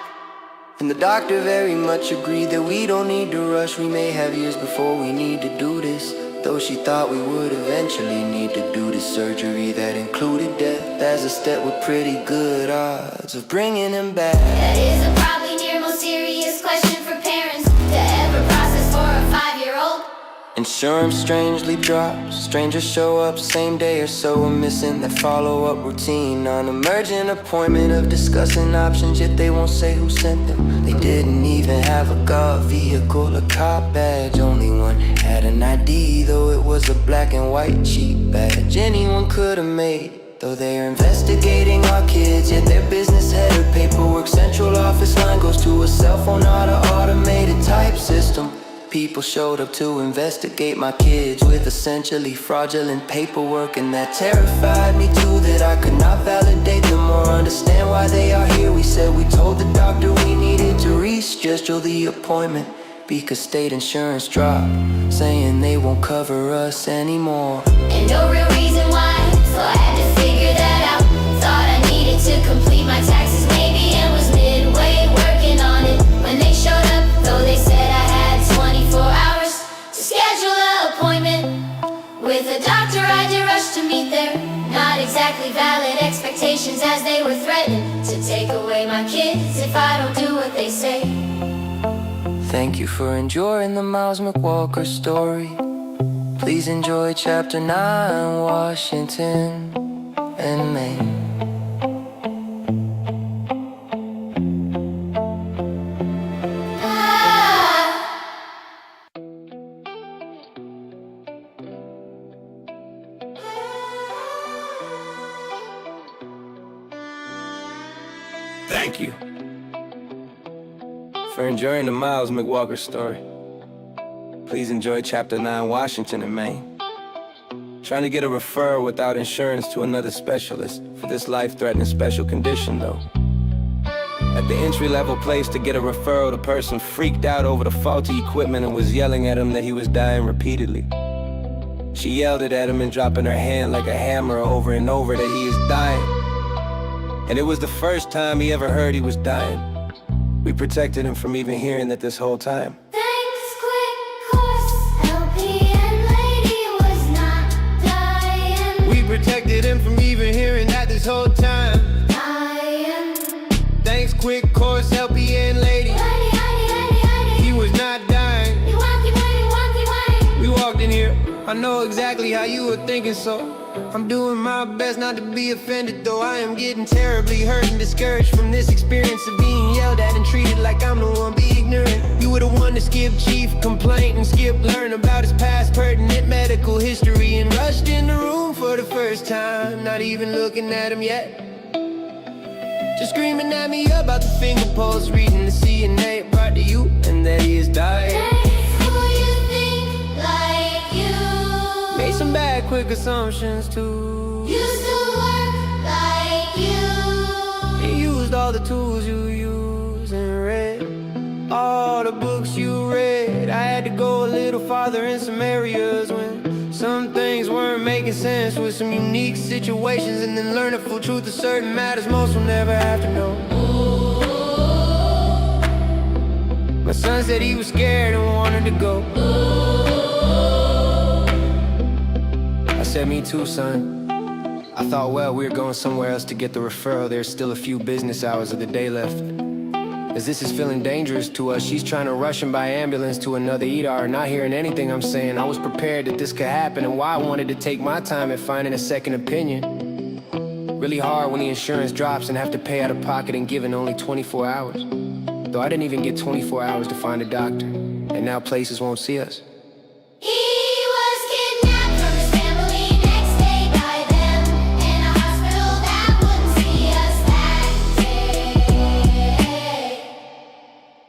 And the doctor very much agreed that we don't need to rush. We may have years before we need to do this, though she thought we would eventually need to do the surgery that included death as a step with pretty good odds of bringing him back. That is a probably near most serious question for parents to ever process for a 5-year-old. Insurance strangely drops, strangers show up same day or so. We're missing that follow-up routine, non-emergent appointment of discussing options, yet they won't say who sent them. They didn't even have a guard vehicle, a cop badge. Only one had an ID, though it was a black and white cheap badge anyone could have made. Though they're investigating our kids, yet their business headed paperwork. Central office line goes to a cell phone, not an automated type system. People showed up to investigate my kids with essentially fraudulent paperwork, and that terrified me too, that I could not validate them or understand why they are here. We said we told the doctor we needed to reschedule the appointment because state insurance dropped, saying they won't cover us anymore. And no real reason why, so I had to figure that out. Thought I needed to complete my taxes maybe, and was midway working on it when they showed up. Though they said I had 24 hours to schedule an appointment with a doctor, I did rush to meet their not exactly valid expectations, as they were threatening to take away my kids if I don't do what they say. Thank you for enjoying the Miles McWalker story. Please enjoy chapter 9, Washington and Maine. Thank you for enjoying the Miles McWalker story. Please enjoy chapter 9, Washington and Maine. Trying to get a referral without insurance to another specialist for this life-threatening special condition, though. At the entry-level place to get a referral, the person freaked out over the faulty equipment and was yelling at him that he was dying repeatedly. She yelled it at him and dropping her hand like a hammer over and over that he is dying. And it was the first time he ever heard he was dying. We protected him from even hearing that this whole time. Thanks, quick course, LPN lady was not dying. We protected him from even hearing that this whole time. Dying. Thanks, quick course, LPN lady. He was not dying. We walked in here, I know exactly how you were thinking, so I'm doing my best not to be offended, though I am getting terribly hurt and discouraged from this experience of being yelled at and treated like I'm the one be ignorant. You were the one to skip chief complaint and skip learn about his past pertinent medical history and rushed in the room for the first time, not even looking at him yet. Just screaming at me about the finger pulse, reading the CNA brought to you, and that he is dying. Who you think like you? Made some bad quick assumptions too. Used to work like you. You used all the tools you use and read all the books you read. I had to go a little farther in some areas when some things weren't making sense, with some unique situations, and then learn the full truth of certain matters most will never have to know. My son said he was scared and wanted to go. I said, me too, son. I thought, well, we were going somewhere else to get the referral. There's still a few business hours of the day left. As this is feeling dangerous to us, she's trying to rush him by ambulance to another ER, not hearing anything I'm saying. I was prepared that this could happen, and why I wanted to take my time at finding a second opinion. Really hard when the insurance drops and have to pay out of pocket and given only 24 hours. Though I didn't even get 24 hours to find a doctor, and now places won't see us. He was kidnapped from his family, next day by them, in a hospital that wouldn't see us that day.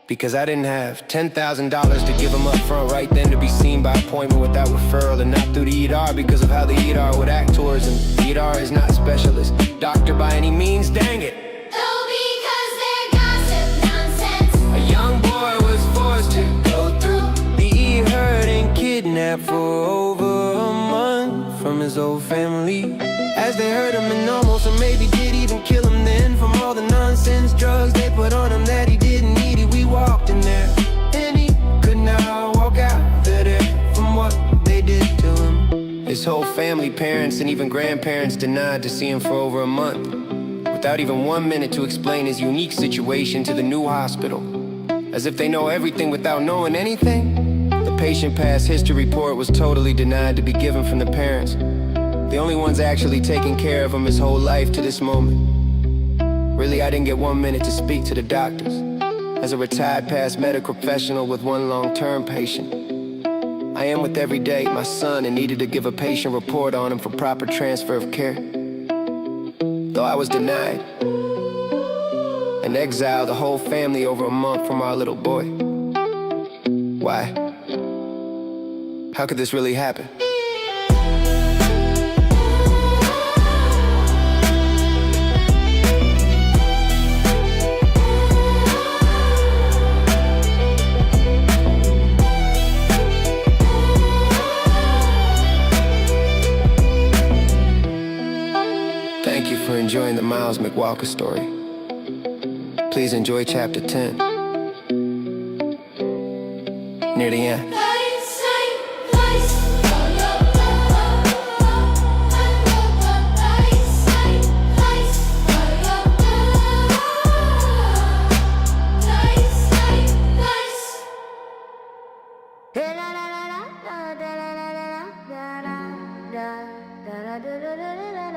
Because I didn't have $10,000 to give him up front right then to be seen by appointment without referral, and not through the ER because of how the ER would act towards him. The ER is not a specialist doctor by any means, dang it. Though because they're gossip nonsense. A young boy was forced to go through the hurt and kidnapped for over a month from his old family, as they hurt him and almost or maybe did even kill him then, from all the nonsense drugs they put on him that he didn't need it. We walked in there and he could not walk out there from what they did to him. His whole family, parents and even grandparents, denied to see him for over a month, without even 1 minute to explain his unique situation to the new hospital. As if they know everything without knowing anything. The patient past history report was totally denied to be given from the parents, the only ones actually taking care of him his whole life to this moment. Really, I didn't get 1 minute to speak to the doctors. As a retired past medical professional with one long-term patient, I am with every day my son and needed to give a patient report on him for proper transfer of care. though I was denied. And exiled the whole family over a month from our little boy. Why? How could this really happen? Thank you for enjoying the Miles McWalker story. Please enjoy chapter 10. Near the end.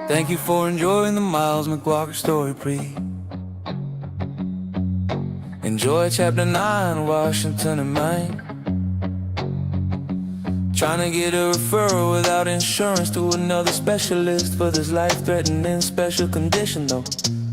Thank you for enjoying the Miles McWalker story, please. Enjoy chapter 9, Washington and Maine. Trying to get a referral without insurance to another specialist for this life-threatening special condition, though.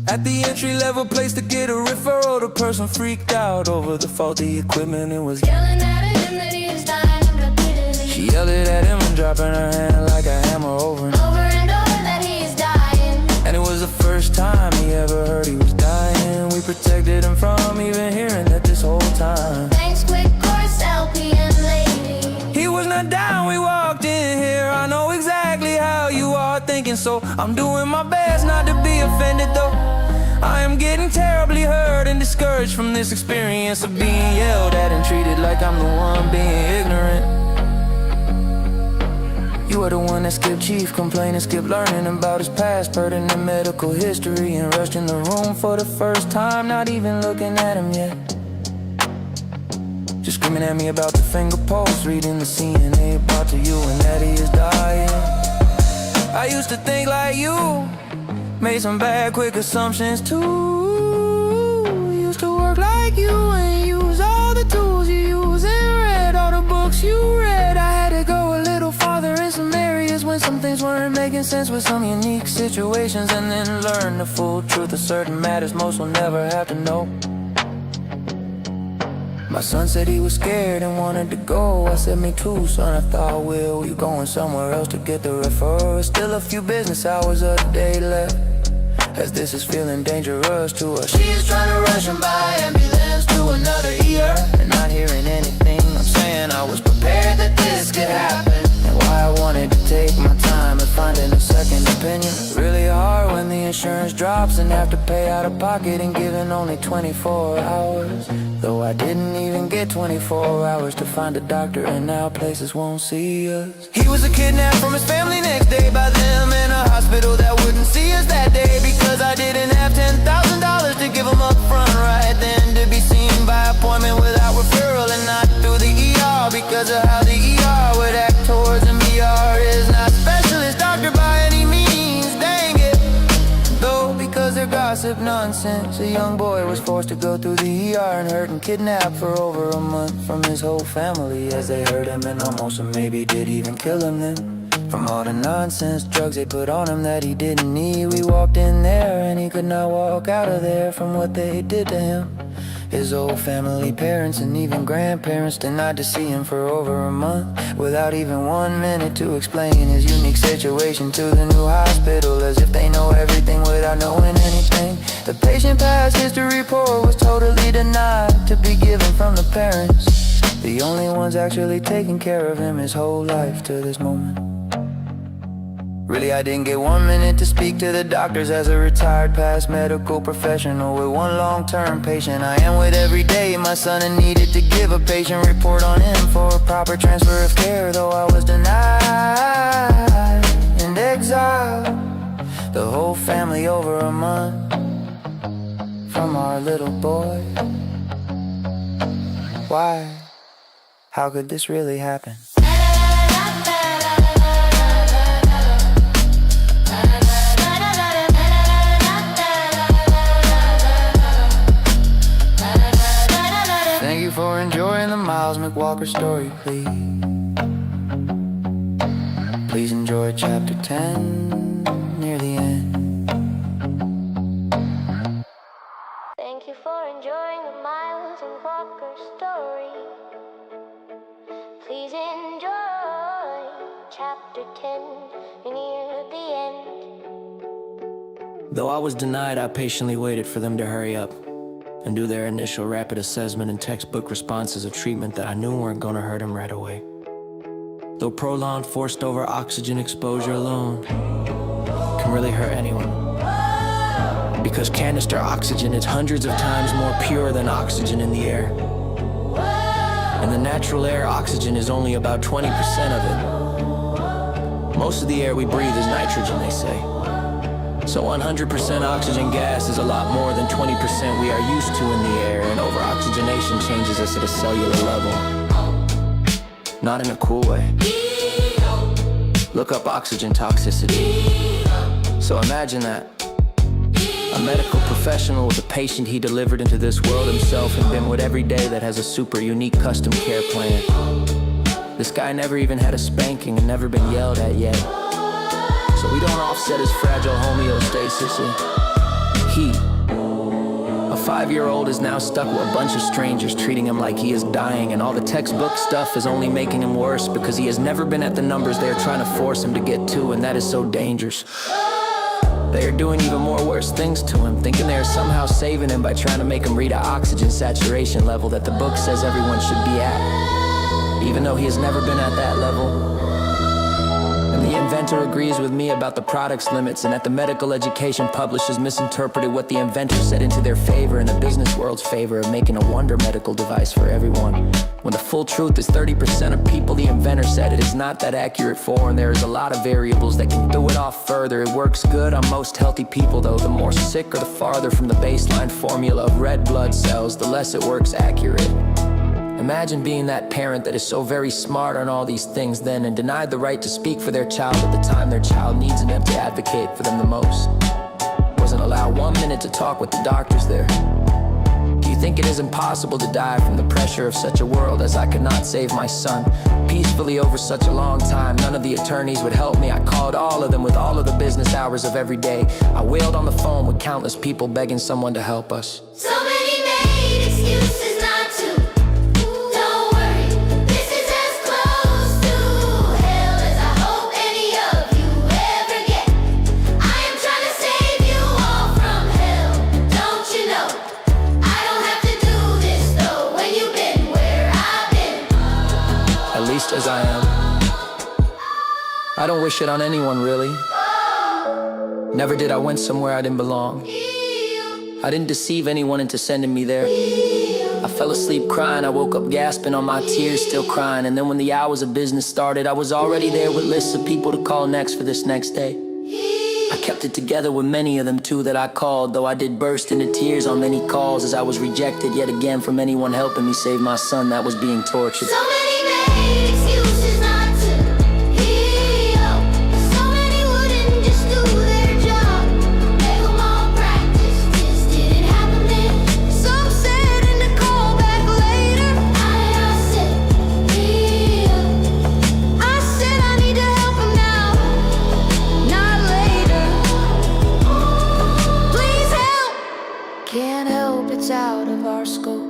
At the entry-level place to get a referral, the person freaked out over the faulty equipment and was Yelling at him that he is dying repeatedly. She yelled it at him and dropping her hand like a hammer over and Over and over that he is dying. And it was the first time he ever heard he was dying. We protected him from even hearing that this whole time. Thanks, quick course, LPN lady. He was not down, we walked in here. I know exactly how you are thinking, so I'm doing my best not to be offended, though. I am getting terribly hurt and discouraged from this experience of being yelled at and treated like I'm the one being ignorant. You are the one that skipped chief, complaining, skipped learning about his past, pertinent medical history, and rushed in the room for the first time, not even looking at him yet. Just screaming at me about the finger pulse, reading the CNA brought to you, and that he is dying. I used to think like you, made some bad, quick assumptions too. Used to work like you and use all the tools you use and read all the books you read. I had to go a little farther in some areas when some things weren't making sense with some unique situations, and then learn the full truth of certain matters most will never have to know. My son said he was scared and wanted to go. I said, me too, son. I thought, well, you going somewhere else to get the referral? Still a few business hours of the day left, as this is feeling dangerous to us. She is trying to rush him by ambulance to another ER, and not hearing anything I'm saying. I was prepared that this could happen, and why I wanted to take my time and finding a second opinion. Really hard when the insurance drops and have to pay out of pocket and given only 24 hours. Though I didn't even get 24 hours to find a doctor, and now places won't see us. He was a kidnapped from his family next day by them in a hospital that wouldn't see us that day, because I didn't have $10,000 to give him up front right then, to be seen by appointment without referral and not through the ER, because of how the ER would act towards him. ER is not specialist doctor by any means, dang it. Though because their gossip nonsense, a young boy was forced to go through the ER and hurt and kidnapped for over a month from his whole family, as they hurt him and almost and maybe did even kill him then. From all the nonsense drugs they put on him that he didn't need, we walked in there and he could not walk out of there from what they did to him. His old family, parents and even grandparents denied to see him for over a month, without even 1 minute to explain his unique situation to the new hospital, as if they know everything without knowing anything. The patient past history report was totally denied to be given from the parents, the only ones actually taking care of him his whole life to this moment. Really, I didn't get 1 minute to speak to the doctors as a retired past medical professional with one long-term patient I am with every day. My son and needed to give a patient report on him for a proper transfer of care, though I was denied and exiled. The whole family over a month from our little boy. Why? How could this really happen? Thank you for enjoying the Miles McWalker story, please. Please enjoy chapter 10 near the end. Please enjoy chapter 10 near the end. Though I was denied, I patiently waited for them to hurry up and do their initial rapid assessment and textbook responses of treatment that I knew weren't gonna hurt him right away. Though prolonged forced over oxygen exposure alone can really hurt anyone. Because canister oxygen is hundreds of times more pure than oxygen in the air. In the natural air, oxygen is only about 20% of it. Most of the air we breathe is nitrogen, they say. So 100% oxygen gas is a lot more than 20% we are used to in the air, and over-oxygenation changes us at a cellular level. Not in a cool way. Look up oxygen toxicity. So imagine that. A medical professional with a patient he delivered into this world himself and been with every day that has a super unique custom care plan. This guy never even had a spanking and never been yelled at yet. So we don't offset his fragile homeostasis. He, a 5-year-old, is now stuck with a bunch of strangers treating him like he is dying, and all the textbook stuff is only making him worse because he has never been at the numbers they are trying to force him to get to, and that is so dangerous. They are doing even more worse things to him, thinking they are somehow saving him by trying to make him read an oxygen saturation level that the book says everyone should be at, even though he has never been at that level. And the inventor agrees with me about the product's limits, and that the medical education publishers misinterpreted what the inventor said into their favor and the business world's favor of making a wonder medical device for everyone. When the full truth is 30% of people the inventor said it is not that accurate for, and there is a lot of variables that can throw it off further. It works good on most healthy people though. The more sick or the farther from the baseline formula of red blood cells, the less it works accurate. Imagine being that parent that is so very smart on all these things then and denied the right to speak for their child at the time their child needs them to advocate for them the most. Wasn't allowed 1 minute to talk with the doctors there. Do you think it is impossible to die from the pressure of such a world as I could not save my son peacefully over such a long time? None of the attorneys would help me. I called all of them with all of the business hours of every day. I wailed on the phone with countless people begging someone to help us. So many made excuses not to. Don't worry, this is as close to hell as I hope any of you ever get. I am trying to save you all from hell, don't you know? I don't have to do this though when you've been where I've been. At least as I am. I don't wish it on anyone, really. Never did I went somewhere I didn't belong. I didn't deceive anyone into sending me there. I fell asleep crying, I woke up gasping on my tears, still crying. And then when the hours of business started, I was already there with lists of people to call next for this next day. I kept it together with many of them too that I called, though I did burst into tears on many calls as I was rejected yet again from anyone helping me save my son that was being tortured. So many made excuses not to heal. So many wouldn't just do their job. They were malpractice, this didn't happen then. Some said in the call back later. I said heal. I said I need to help him now, not later. Please help. Can't help, it's out of our scope.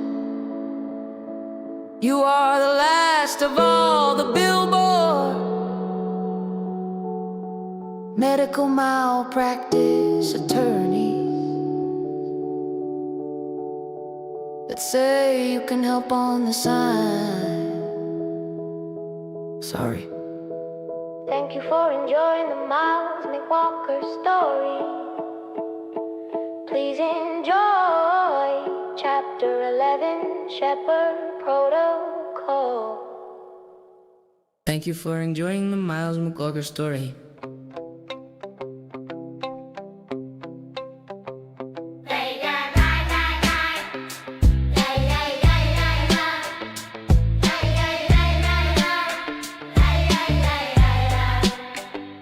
You are the last of all the billboard medical malpractice attorneys that say you can help on the side. Sorry. Thank you for enjoying the Miles McWalker story. Please enjoy chapter 11, Shepherd Protocol. Thank you for enjoying the Miles McWalker story.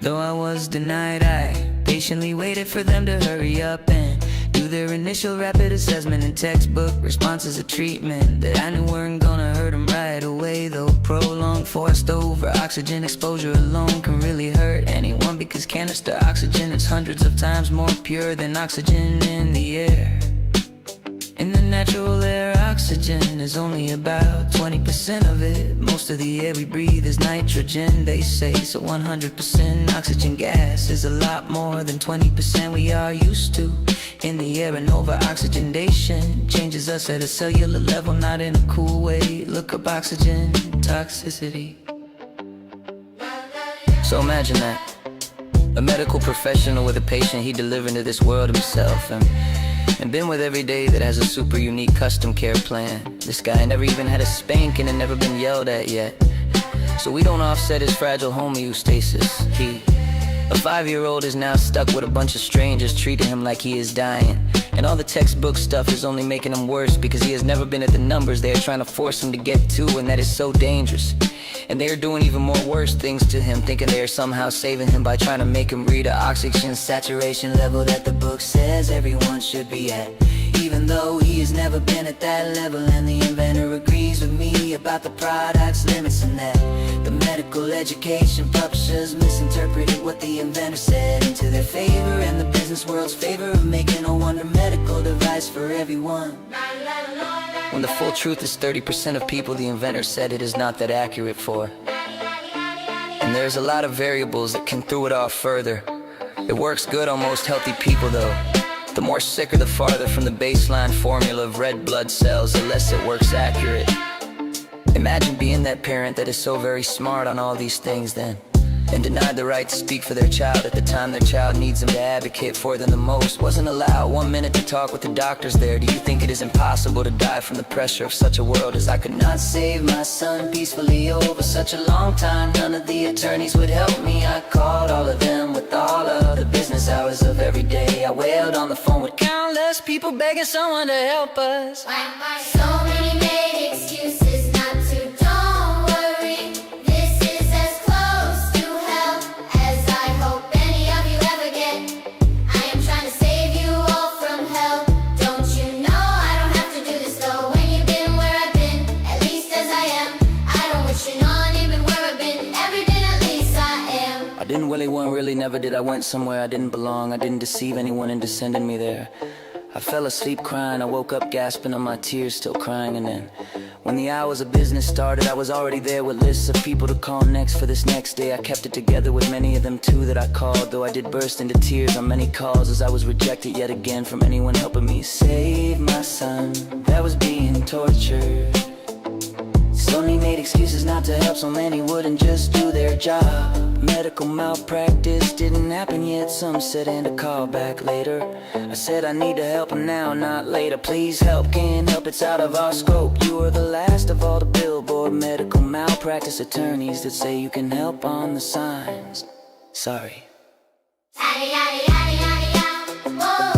Though I was denied, I patiently waited for them to hurry up and do their initial rapid assessment and textbook responses of treatment that I knew weren't gonna hurt them right away. Though prolonged forced over oxygen exposure alone can really hurt anyone, because canister oxygen is hundreds of times more pure than oxygen in the air. In the natural air, oxygen is only about 20% of it. Most of the air we breathe is nitrogen, they say. So 100% oxygen gas is a lot more than 20% we are used to in the air. And over-oxygenation changes us at a cellular level, not in a cool way. Look up oxygen toxicity. So imagine that. A medical professional with a patient he delivered to this world himself, and been with every day that has a super unique custom care plan. This guy never even had a spanking and never been yelled at yet. So we don't offset his fragile homeostasis. A 5-year-old is now stuck with a bunch of strangers treating him like he is dying. And all the textbook stuff is only making him worse because he has never been at the numbers they are trying to force him to get to, and that is so dangerous. And they are doing even more worse things to him, thinking they are somehow saving him by trying to make him read an oxygen saturation level that the book says everyone should be at, even though he has never been at that level. And the inventor agrees with me about the product's limits, and that the medical education publishers misinterpreted what the inventor said into their favor and the business world's favor of making a wonder medical device for everyone, when the full truth is 30% of people the inventor said it is not that accurate for. And there's a lot of variables that can throw it off further. It works good on most healthy people though. The more sick or the farther from the baseline formula of red blood cells, the less it works accurate. Imagine being that parent that is so very smart on all these things then, and denied the right to speak for their child at the time their child needs them to advocate for them the most. Wasn't allowed 1 minute to talk with the doctors there. Do you think it is impossible to die from the pressure of such a world as I could not save my son peacefully over such a long time? None of the attorneys would help me. I called all of them with all of the business hours of every day. I wailed on the phone with countless people begging someone to help us. So many made excuses not to. Don't worry, this is as close to help as I hope any of you ever get. I am trying to save you all from hell. Don't you know I don't have to do this though? When you've been where I've been, at least as I am, I don't wish you on even where I've been. Every day at least I am. I didn't really want, really never did. I went somewhere I didn't belong. I didn't deceive anyone into sending me there. I fell asleep crying, I woke up gasping on my tears, still crying. And then when the hours of business started, I was already there with lists of people to call next for this next day. I kept it together with many of them too that I called, though I did burst into tears on many calls as I was rejected yet again from anyone helping me save my son that was being tortured. So many made excuses not to help, so many wouldn't just do their job. Medical malpractice didn't happen yet, some said and a call back later. I said I need to help him now, not later. Please help, can't help, it's out of our scope. You are the last of all the billboard medical malpractice attorneys that say you can help on the signs. Sorry. Yada, yada, yada, yada, yada. Whoa.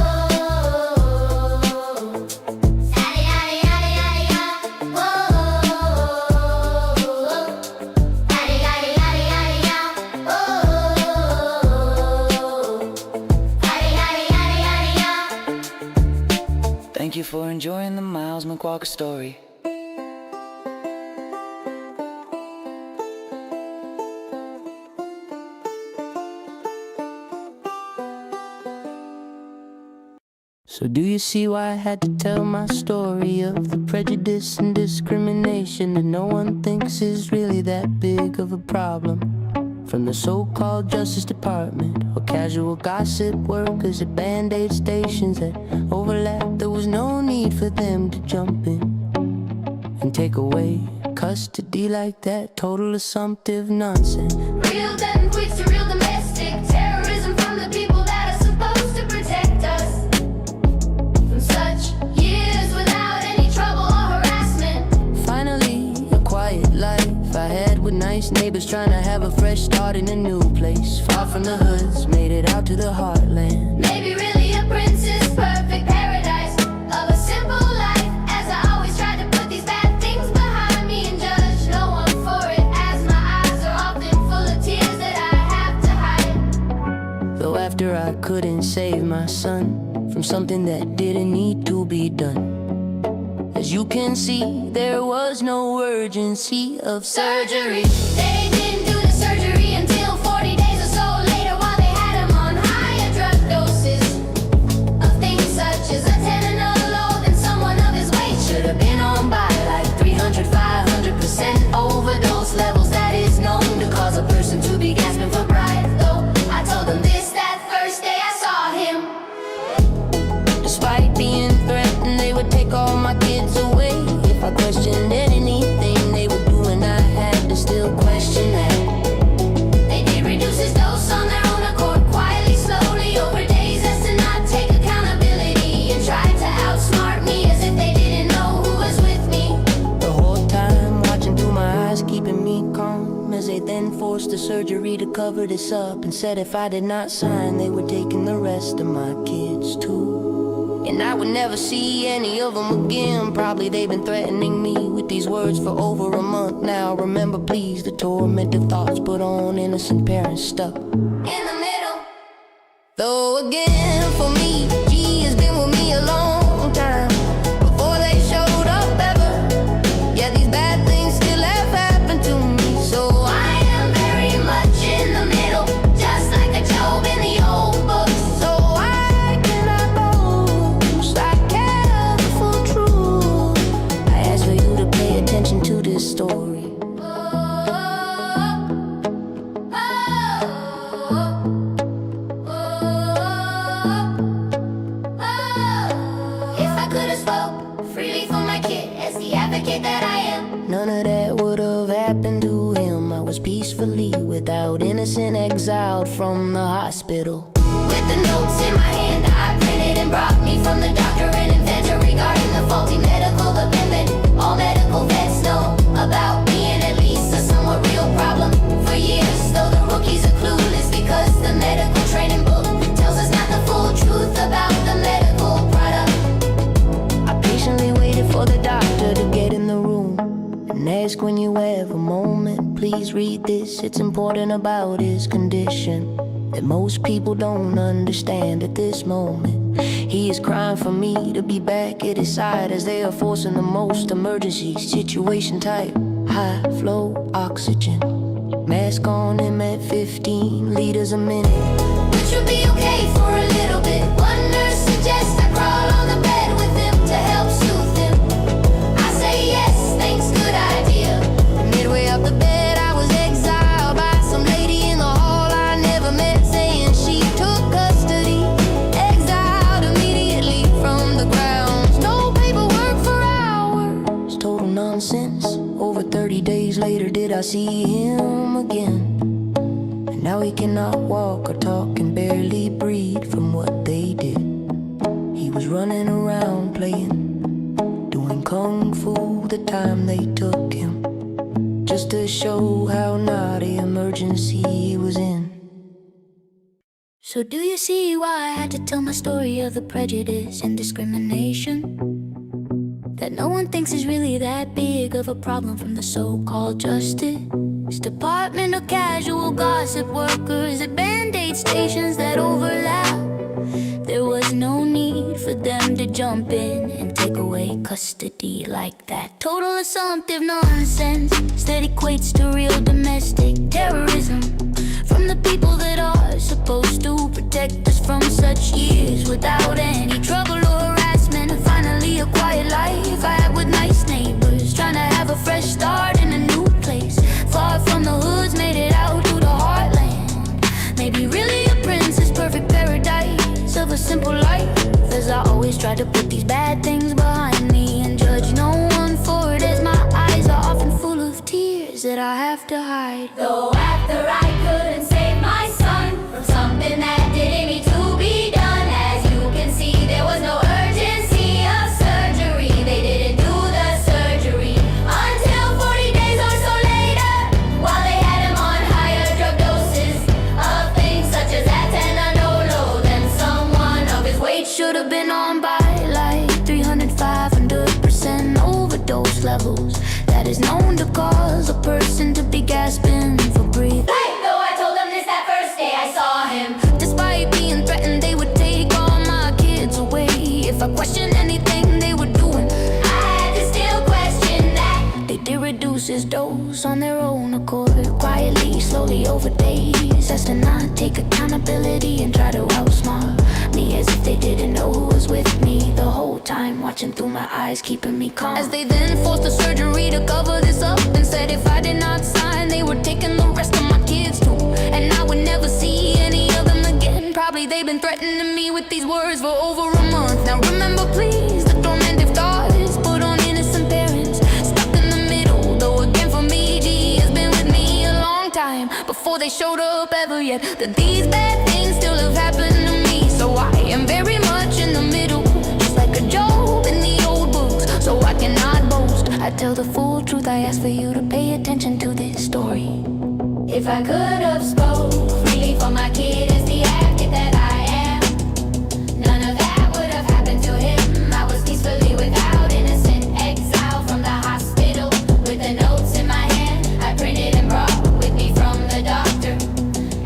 Thank you for enjoying the Miles McWalker story. So do you see why I had to tell my story of the prejudice and discrimination that no one thinks is really that big of a problem? From the so-called Justice Department or casual gossip workers at Band-Aid stations that overlap, there was no need for them to jump in and take away custody like that. Total assumptive nonsense. Real death and quits to real domestic terrorism from the people that are supposed to protect us from such years without any trouble or harassment. Finally, a quiet life I had with nice neighbors, trying to have a fresh start in a new place. Far from the hoods, made it out to the heartland. Maybe really a prince's perfect paradise of a simple life, as I always tried to put these bad things behind me and judge no one for it, as my eyes are often full of tears that I have to hide. Though after I couldn't save my son from something that didn't need to be done, as you can see, there was no urgency of surgery. They didn't do the surgery until 40 days or so later, while they had him on higher drug doses of things such as a 10 and a low than someone of his weight should have been on. they then forced the surgery to cover this up, and said if I did not sign, they were taking the rest of my kids too. And I would never see any of them again. Probably they've been threatening me with these words for over a month now. Remember please the tormented thoughts put on innocent parents stuck In the middle. though again for me, G has been with me a long time. Before they showed up ever, yeah, these bad things still have happened to me. So I am very much in the middle, just like a Job in the old books. So I cannot boast, I care the full truth. I ask for you to pay attention to this story. If I could have spoke freely for my kid as the advocate that I am, None of that would have happened to him. I was peacefully without, innocent, exiled from the hospital. with the notes in my hand I printed and brought me from the doctor and inventor regarding the faulty medical opinion. All medical vets know about being at least a somewhat real problem for years, though the rookies are clueless because the medical training book tells us not the full truth about the medical product. I patiently waited for the doctor to get in the room and ask when you have a moment, please read this. It's important about his condition that most people don't understand at this moment. He is crying for me to be back at his side as they are forcing the most emergency situation type. High flow oxygen, mask on him at 15 liters a minute. Which would be okay for a little bit. One nurse suggests I crawl on the bed with him to help soothe him. I say yes, thanks, good idea. Midway up the bed, I was exiled by some lady in the hall I never met, saying she took custody. Exiled immediately from the grounds. No paperwork for hours. Total nonsense. Over 30 days later, did I see him again? And now he cannot walk or talk and barely breathe from what they did. He was running around playing, doing kung fu the time they took him, just to show how naughty emergency he was in. So do you see why I had to tell my story of the prejudice and discrimination that no one thinks is really that big of a problem from the so-called justice department or casual gossip workers at Band-Aid stations that overlap? There was no need for them to jump in and take away custody like that. Total assumptive nonsense that equates to real domestic terrorism from the people that are supposed to protect us from such years without any trouble or harassment. And finally a quiet life I had with nice neighbors, trying to have a fresh start in a new place, far from the hoods, made it out to the heartland. Maybe really a prince's perfect paradise of a simple life, as I always try to put these bad things behind me and judge no one for it, as my eyes are often full of tears that I have to hide. Though after I couldn't save my son from something that didn't need to be done, as you can see, there was no urgency of surgery. They didn't do the surgery until 40 days or so later, while they had him on higher drug doses of things such as atenolol. Then someone of his weight Should have been on by like 300-500% overdose levels. That is known to cause a person to be gasping for breath. Though I told them this that first day I saw him. Despite being threatened, they would take all my kids away. If I questioned anything they were doing, I had to still question that. they did reduce his dose on their own accord, quietly, slowly over days, as to not take accountability and try to outsmart me, as if they didn't know who was with me the whole time, watching through my eyes, keeping me calm. As they then forced the surgery to cover this up and said if I did not sign, they were taking the rest of my kids too, and I would never see any of them again. Probably they've been threatening me with these words for over a month now. Remember please the tormentive thoughts put on innocent parents stuck in the middle, though again for me, G has been with me a long time before they showed up ever yet, that these bad things still have happened to me. So I am very much in the middle, just like a Job in the old books. So I cannot boast, I tell the full truth. I ask for you to pay attention to this story. If I could have spoke freely for my kid as the advocate that I am, none of that would have happened to him. I was peacefully without innocent exile from the hospital with the notes in my hand I printed and brought with me from the doctor,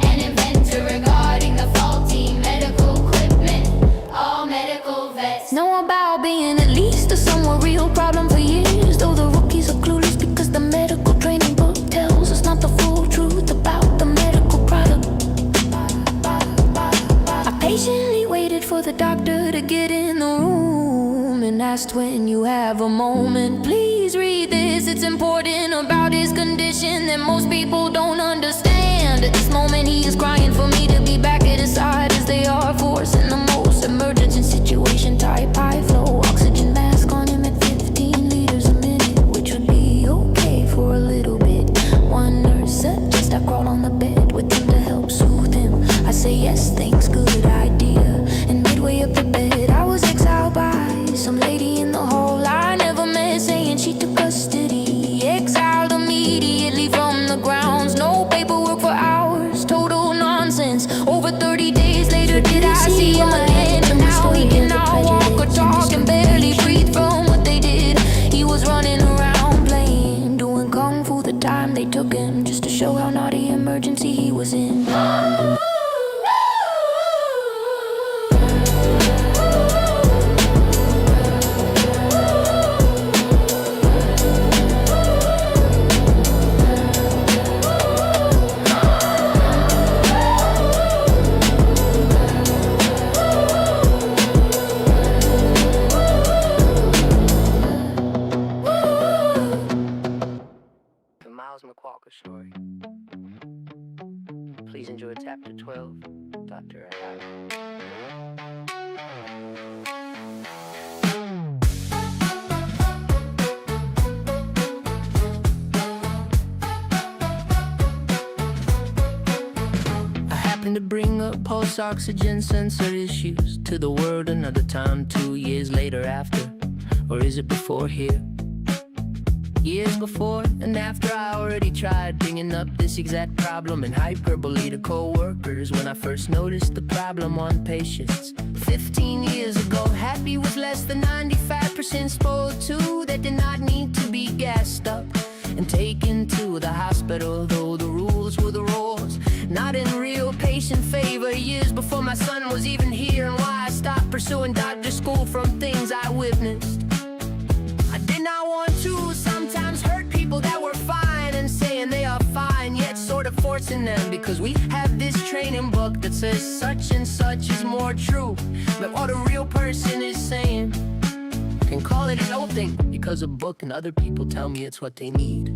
an inventor regarding the faulty medical equipment. All medical vets know about being at least a somewhat real problem for years, though the rookies are clueless because the medical training book tells us not the full truth about the medical product. I patiently waited for the doctor to get in the room and asked, when you have a moment, please read this. It's important about his condition that most people don't understand. At this moment he is crying for me to be back at his side, as they are forcing the most emergency situation type high flow oxygen mask on him at 15 liters a minute, which would be okay for a little bit. One nurse suggests I crawl on the bed with him to help soothe him. I say yes, thanks, good idea. And midway up the bed I was exiled by some lady in the hall I never met, saying she took custody. Exiled immediately from the grounds, no paperwork for hours, total nonsense. Over 30 days later did I see him again, and now he cannot walk or talk and barely breathe from what they did. He was running around playing, doing kung fu the time they took him, just to show how naughty emergency he was in. The McWalker story. Please enjoy chapter 12, Dr. I happen to bring up pulse oxygen sensor issues to the world another time, 2 years later after, or is it before here? Years before and after I already tried bringing up this exact problem in hyperbole to co-workers when I first noticed the problem on patients 15 years ago. Happy with less than 95% SPO2 that did not need to be gassed up and taken to the hospital, though the rules were the rules, not in real patient favor. Years before my son was even here, and why I stopped pursuing doctor school from things I witnessed. I did not want to sometimes hurt people that were fine and saying they are fine, yet sort of forcing them because we have this training book that says such and such is more true than what a real person is saying. Can call it an old thing because a book and other people tell me it's what they need.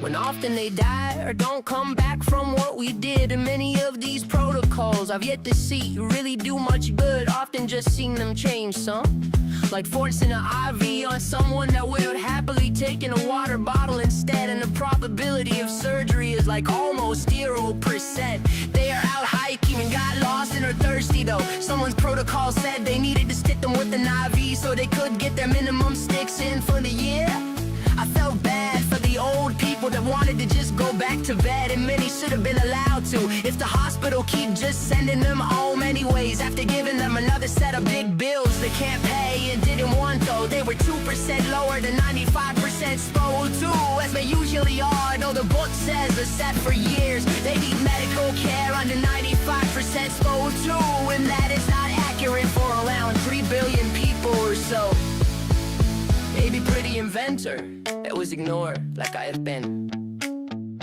When often they die or don't come back from what we did, and many of these protocols I've yet to see really do much good, often just seeing them change some. Like forcing an IV on someone that would happily taking a water bottle instead, and the probability of surgery is like almost 0%. They are out hiking and got lost and are thirsty though. Someone's protocol said they needed to stick them with an IV so they could get their minimum sticks in for the year. I felt bad for the old people that wanted to just go back to bed, and many should have been allowed to if the hospital keep just sending them home anyways after giving them another set of big bills they can't pay and didn't want though. They were 2% lower than 95% SPO2, as they usually are, though the book says they're set for years. They need medical care under 95% SPO2, and that is not accurate for around 3 billion people or so. Maybe pretty inventor that was ignored like I have been.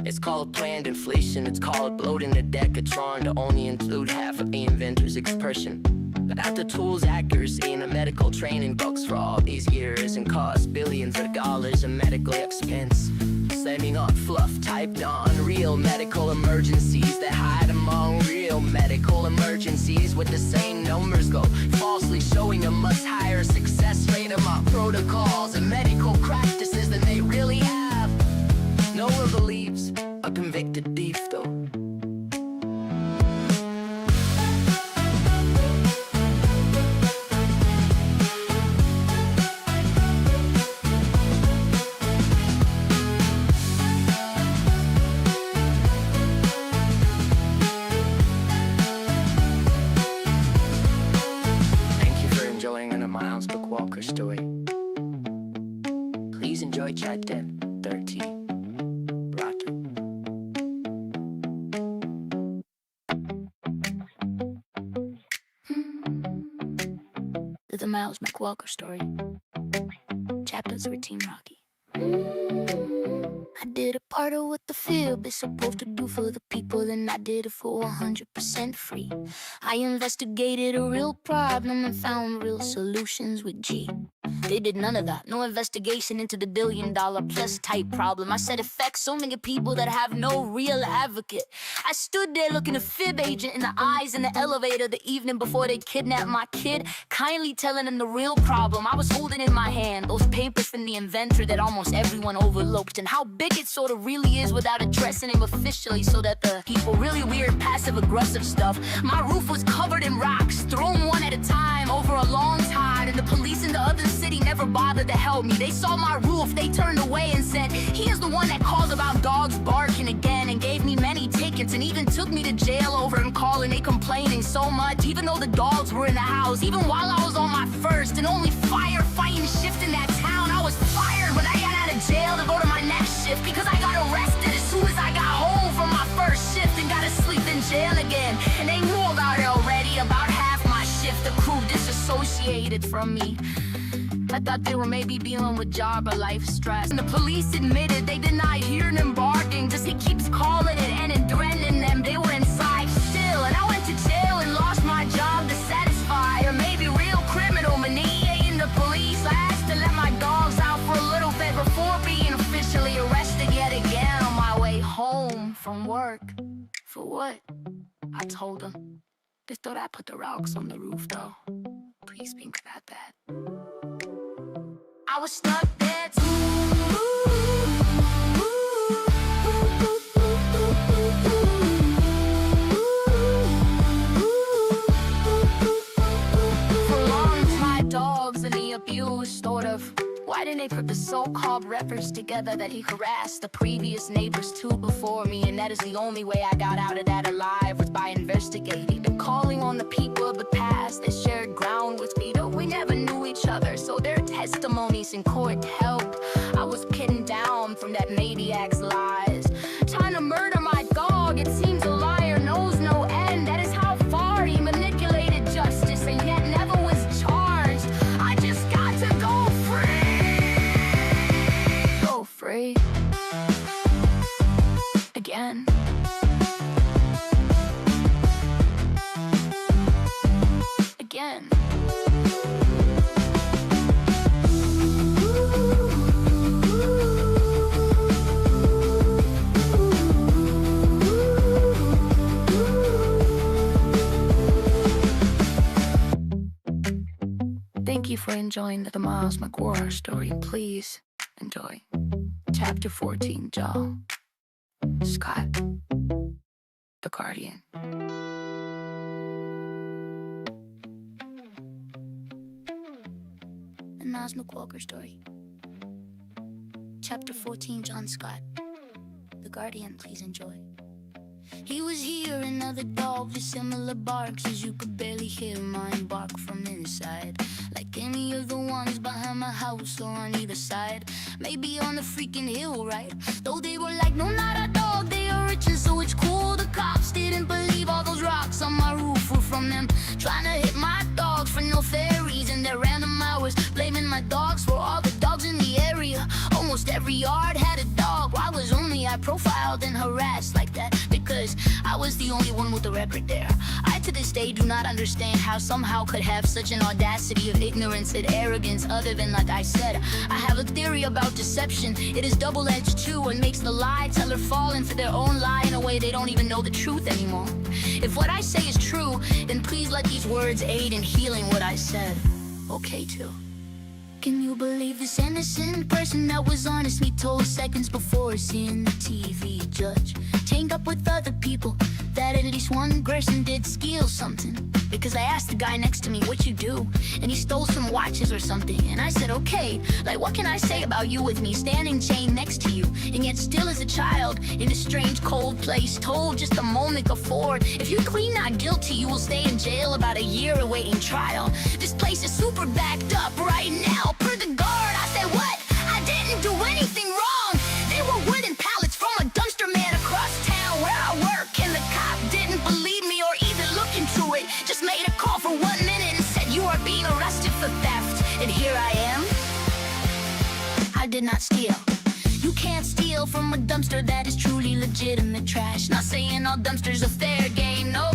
It's called planned inflation, it's called bloating the decatron to only include half of the inventor's expression. Without the tools, accuracy, and the medical training books for all these years, and cost billions of dollars in medical expense. Sending off fluff typed on real medical emergencies that hide among real medical emergencies with the same numbers go, falsely showing a much higher success rate among protocols and medical practices than they really have. No one believes a convicted thief though. the Miles McWalker story. Chapter 13, Rocky. I did a part of what the field is supposed to do for the people, and I did it for 100% free. I investigated a real problem and found real solutions with G. They did none of that. No investigation into the billion-dollar-plus type problem. I said it affects so many people that have no real advocate. I stood there looking a fib agent in the eyes in the elevator the evening before they kidnapped my kid, kindly telling him the real problem. I was holding in my hand those papers from the inventor that almost everyone overlooked, and how big it sort of really is without addressing him officially, so that the people really weird passive-aggressive stuff. My roof was covered in rocks, thrown one at a time over a long tide, and the police in the other city never bothered to help me. They saw my roof, they turned away and said, he is the one that calls about dogs barking again, and gave me many tickets and even took me to jail over him calling. They complaining so much, even though the dogs were in the house. Even while I was on my first and only firefighting shift in that town, I was fired when I got out of jail to go to my next shift, because I got arrested as soon as I got home from my first shift and got to sleep in jail again. And they knew about it already, about half my shift. The crew disassociated from me. I thought they were maybe dealing with job or life stress, and the police admitted they did not hear them barking, just he keeps calling it and threatening them. They were inside still, and I went to jail and lost my job to satisfy, or maybe real criminal mania in the police. I asked to let my dogs out for a little bit before being officially arrested yet again on my way home from work. For what? I told them. They thought I put the rocks on the roof though. Please think about that. I was stuck there too. For long, my dogs and the abuse, sort of. Why didn't they put the so-called rappers together that he harassed the previous neighbors too before me? And that is the only way I got out of that alive, was by investigating and calling on the people of the past that shared ground with me, though we never knew each other, so their testimonies in court helped. I was pinned down from that maniac's lies, trying to murder my dog. It seems a liar knows no end. That is how far he manipulated justice, and yet never was charged. I just got to go free again. Again. Thank you for enjoying the Miles McWalker story. Please enjoy Chapter 14, Joel. Scott, the Guardian. The Miles McWalker story. Chapter 14, John Scott, the Guardian. Please enjoy. He was hearing other dogs with similar barks, as you could barely hear mine bark from inside, like any of the ones behind my house or on either side. Maybe on the freaking hill, right? Though they were like, no, not a dog, they are rich, and so it's cool. The cops didn't believe all those rocks on my roof were from them, trying to hit my dogs for no fair reason. Their random hours, blaming my dogs for all the dogs in the area. Almost every yard had a dog. Why was only I profiled and harassed like that? Because I was the only one with a record there. I to this day do not understand how somehow could have such an audacity of ignorance and arrogance, other than, like I said, I have a theory about deception. It is double-edged too, and makes the lie teller fall into their own lie in a way they don't even know the truth anymore. If what I say is true, then please let these words aid in healing what I said. Okay too. Can you believe this innocent person that was honestly told seconds before seeing the TV judge chained up with other people that at least one person did steal something? Because I asked the guy next to me, what you do? And he stole some watches or something. And I said, okay, like what can I say about you with me standing chained next to you, and yet still as a child in a strange cold place, told just a moment before, if you plead not guilty, you will stay in jail about a year awaiting trial. This place is super backed up right now. Per the guard, I said, what? I didn't do anything wrong. They were wooden pallets from a dumpster man across town where I work, and the cop didn't believe me or even look into it. Just made a call for 1 minute and said, you are being arrested for from a dumpster that is truly legitimate trash. Not saying all dumpsters are fair game, nope.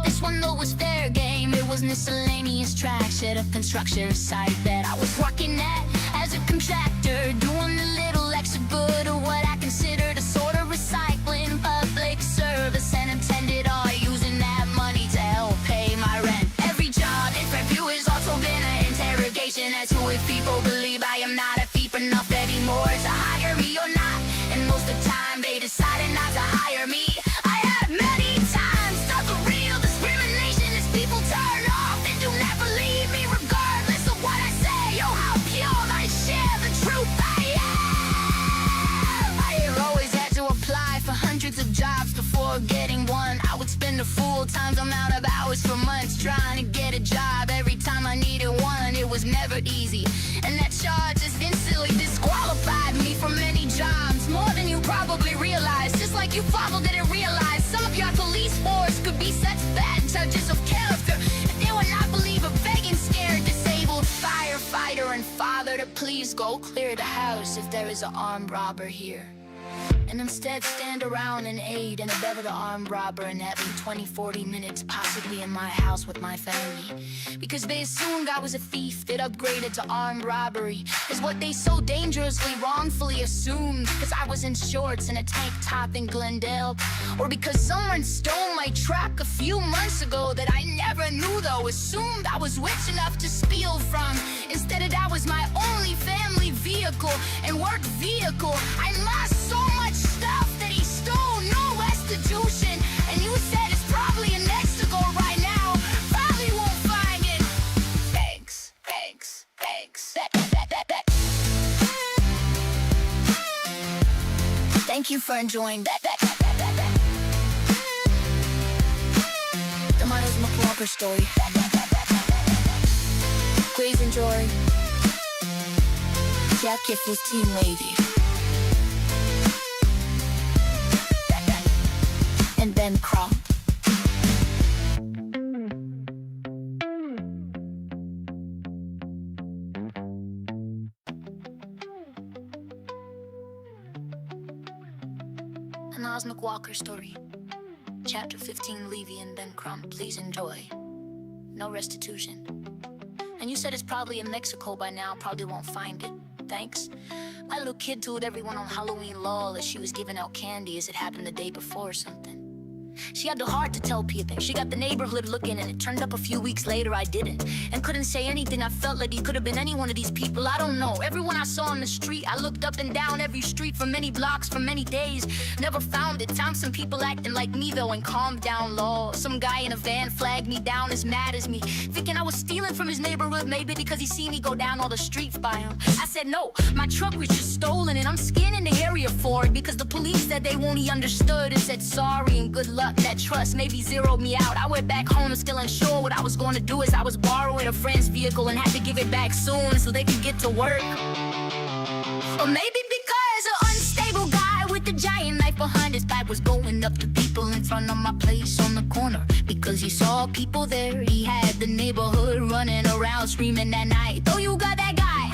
This one though was fair game. It was miscellaneous trash at a construction site that I was working at as a contractor, doing a little extra good of what I considered a sort of recycling public service, and intended on using that money to help pay my rent. Every job in review has also been an interrogation as to if people believe I am not a thief enough anymore to hire me or not. And most of the time they decided not to hire me. I have many times felt the real discrimination as people turn off and do not believe me regardless of what I say. Oh, how pure I share the truth I am. I have always had to apply for hundreds of jobs before getting one. I would spend a full time amount of hours for months trying to get a job. Every time I needed one, it was never easy, and that charge just instantly disqualified me from many jobs, more than you probably realize. Just like you probably didn't realize some of your police force could be such bad judges of character if they would not believe a begging, scared, disabled firefighter and father to please go clear the house if there is an armed robber here, and instead stand around and aid and abet the armed robber and have me 20-40 minutes possibly in my house with my family. Because they assumed I was a thief that upgraded to armed robbery, is what they so dangerously wrongfully assumed. Because I was in shorts and a tank top in Glendale, or because someone stole my truck a few months ago that I never knew though, assumed I was rich enough to steal from. Instead of that was my only family vehicle and work vehicle. I lost so much stuff that he stole, no restitution. And you said it's probably in Mexico right now, probably won't find it. Thanks. Thank you for enjoying that. The Miles McWalker story. Please enjoy Jack Kiffle's Team Lady and Ben Crump. The Miles McWalker story. Chapter 15, Levy and Ben Crump. Please enjoy. No restitution. And you said it's probably in Mexico by now, probably won't find it. Thanks. My little kid told everyone on Halloween lol that she was giving out candy as it happened the day before or something. She had the heart to tell people. She got the neighborhood looking, and it turned up a few weeks later I didn't. And couldn't say anything. I felt like he could have been any one of these people. I don't know. Everyone I saw on the street, I looked up and down every street for many blocks, for many days. Never found it. Found some people acting like me though and calmed down low. Some guy in a van flagged me down as mad as me, thinking I was stealing from his neighborhood, maybe because he seen me go down all the streets by him. I said no, my truck was just stolen and I'm scanning the area for it, because the police said they won't. He understood and said sorry and good luck. That trust maybe zeroed me out. I went back home still unsure what I was going to do, as I was borrowing a friend's vehicle and had to give it back soon so they could get to work. Or maybe because an unstable guy with a giant knife behind his back was going up to people in front of my place on the corner. Because he saw people there, he had the neighborhood running around screaming that night, "Oh, you got that guy?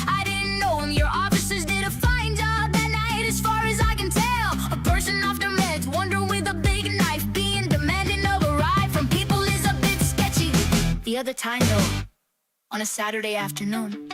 I didn't know him. Your officers did a fine job that night, as far as I can tell. A person off their meds, wondering with a big knife, being demanding of a ride from people is a bit sketchy." The other time though, on a Saturday afternoon,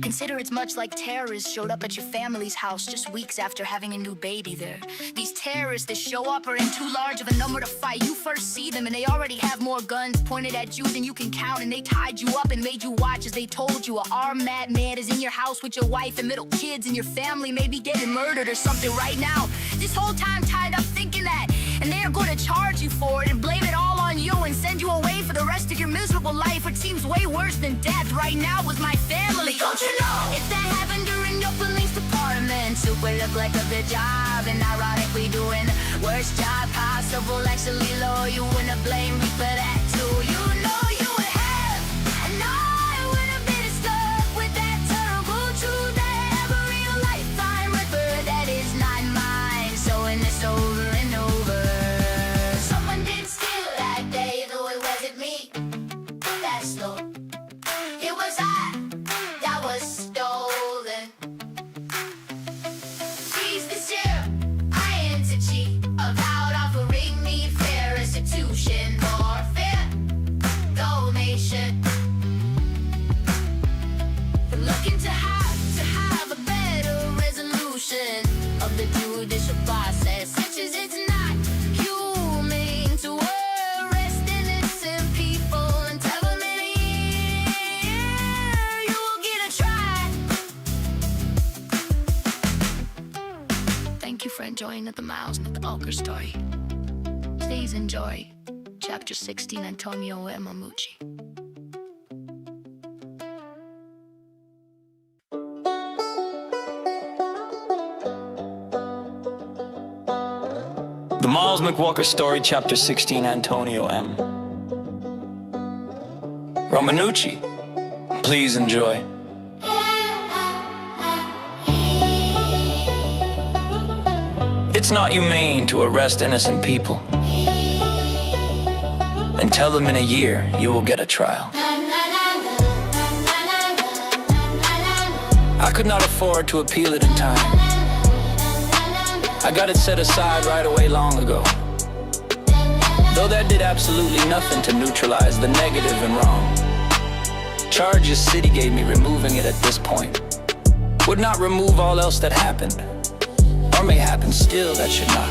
consider it's much like terrorists showed up at your family's house just weeks after having a new baby there. These terrorists that show up are in too large of a number to fight. You first see them and they already have more guns pointed at you than you can count, and they tied you up and made you watch as they told you an armed madman is in your house with your wife and little kids, and your family may be getting murdered or something right now. This whole time tied up thinking that, and they're going to charge you for it and blame it all on you and send you away for the rest of your miserable life, which seems way worse than death right now with my family. Don't you know? If that happened during your police department, it would look like a good job, and ironically doing worst job possible. Actually, Lord, you wouldn't blame me for that too. You know you would have, and I would have been stuck with that terrible truth that I have a real lifetime record that is not mine. So when it's over and over, someone did steal that day, though it wasn't me. That's no, it was I that was stolen. He's the sheriff. Thank you for enjoying the Miles McWalker story. Please enjoy Chapter 16, Antonio and Mamucci. The Miles McWalker story, Chapter 16, Antonio M. Romanucci, please enjoy. It's not humane to arrest innocent people and tell them in a year you will get a trial. I could not afford to appeal it in time. I got it set aside right away long ago. Though that did absolutely nothing to neutralize the negative and wrong. Charges city gave me removing it at this point would not remove all else that happened, or may happen still that should not.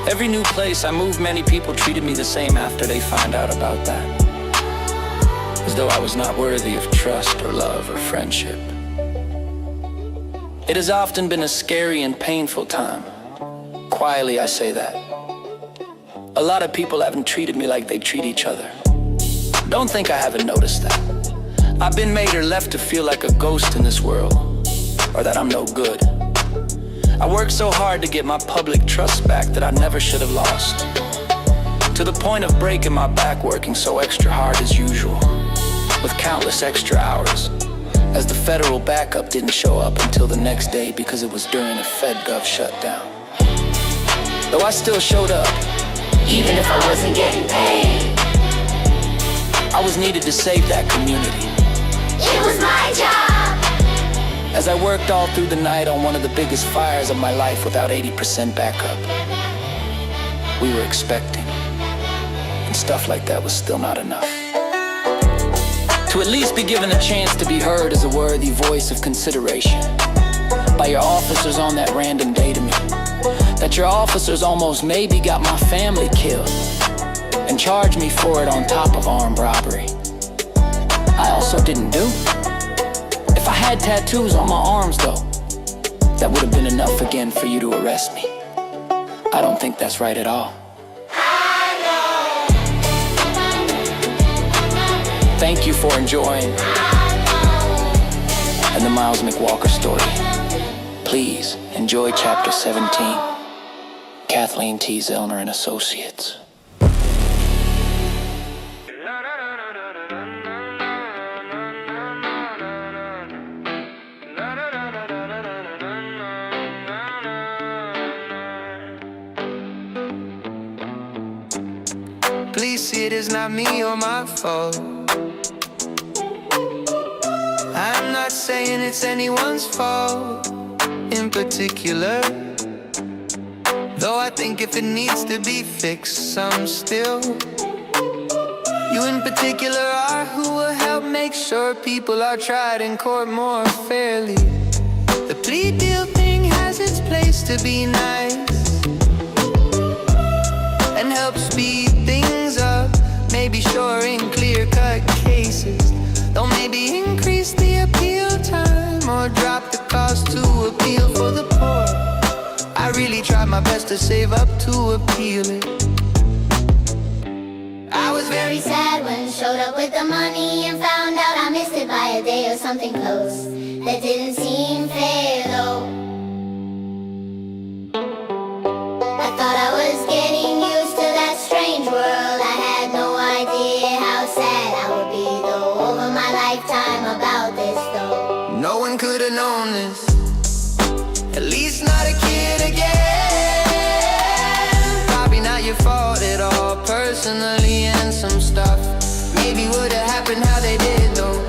Every new place I moved, many people treated me the same after they find out about that, as though I was not worthy of trust or love or friendship. It has often been a scary and painful time. Quietly, I say that. A lot of people haven't treated me like they treat each other. Don't think I haven't noticed that. I've been made or left to feel like a ghost in this world, or that I'm no good. I worked so hard to get my public trust back that I never should have lost, to the point of breaking my back working so extra hard as usual, with countless extra hours, as the federal backup didn't show up until the next day because it was during a FedGov shutdown. Though I still showed up, even if I wasn't getting paid. I was needed to save that community. It was my job. As I worked all through the night on one of the biggest fires of my life without 80% backup. We were expecting, and stuff like that was still not enough. To at least be given a chance to be heard as a worthy voice of consideration by your officers on that random day to me. That your officers almost maybe got my family killed and charged me for it on top of armed robbery. I also didn't do. If I had tattoos on my arms though, that would have been enough again for you to arrest me. I don't think that's right at all. Thank you for enjoying and the Miles McWalker story. Please enjoy Chapter 17, Kathleen T. Zellner and Associates. Please see it is not me or my fault. I'm not saying it's anyone's fault in particular, though I think if it needs to be fixed, some still. You in particular are who will help make sure people are tried in court more fairly. The plea deal thing has its place to be nice and help speed things up, maybe shoring clear-cut cases. Don't maybe increase the appeal time or drop the cost to appeal for the poor. I really tried my best to save up to appeal it. I was very sad when showed up with the money and found out I missed it by a day or something close. That didn't seem fair though. I thought I was getting used to that strange world. I had no idea how sad I would be though. Over my lifetime about this though. No one could have known this, at least not a kid again. Probably not your fault at all, personally, and some stuff maybe would have happened how they did though.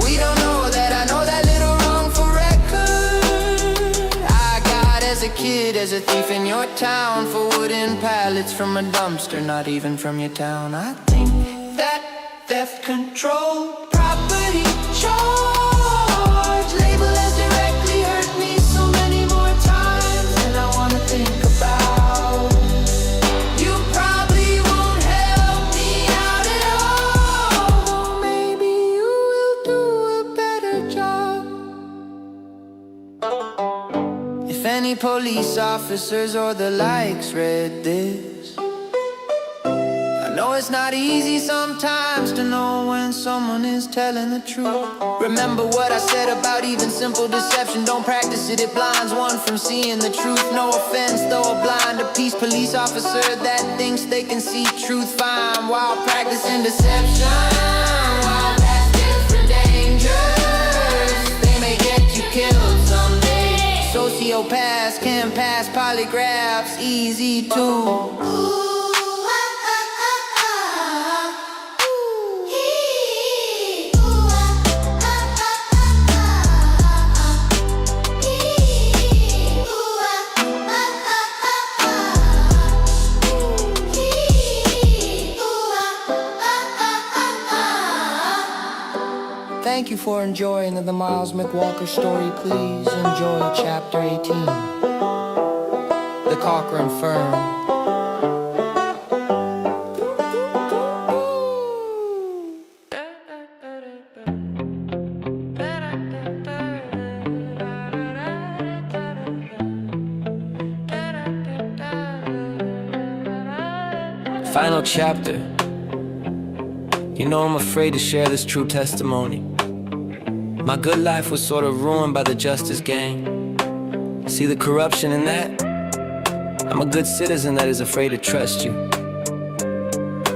We don't know that, I know that little wrong for record. I got as a kid, as a thief in your town for wooden pallets from a dumpster, not even from your town. I think that theft, control, property charge label has directly hurt me so many more times than I wanna think about. You probably won't help me out at all. Maybe you will do a better job. If any police officers or the likes read this. I know it's not easy sometimes to know when someone is telling the truth. Remember what I said about even simple deception. Don't practice it, it blinds one from seeing the truth. No offense, though a blind a peace police officer that thinks they can see truth fine while practicing deception. While that's different dangers, they may get you killed someday. Sociopaths can pass polygraphs easy too. Thank you for enjoying the Miles McWalker story. Please enjoy chapter 18, The Cochran Firm. Final chapter. You know I'm afraid to share this true testimony. My good life was sort of ruined by the justice gang. See the corruption in that? I'm a good citizen that is afraid to trust you.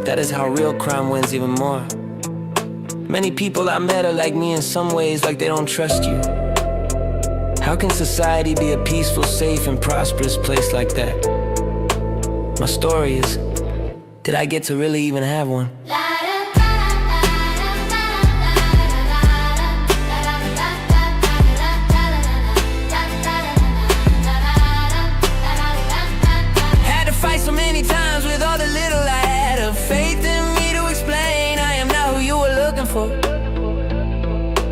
That is how real crime wins even more. Many people I met are like me in some ways, like they don't trust you. How can society be a peaceful, safe, and prosperous place like that? My story is, did I get to really even have one?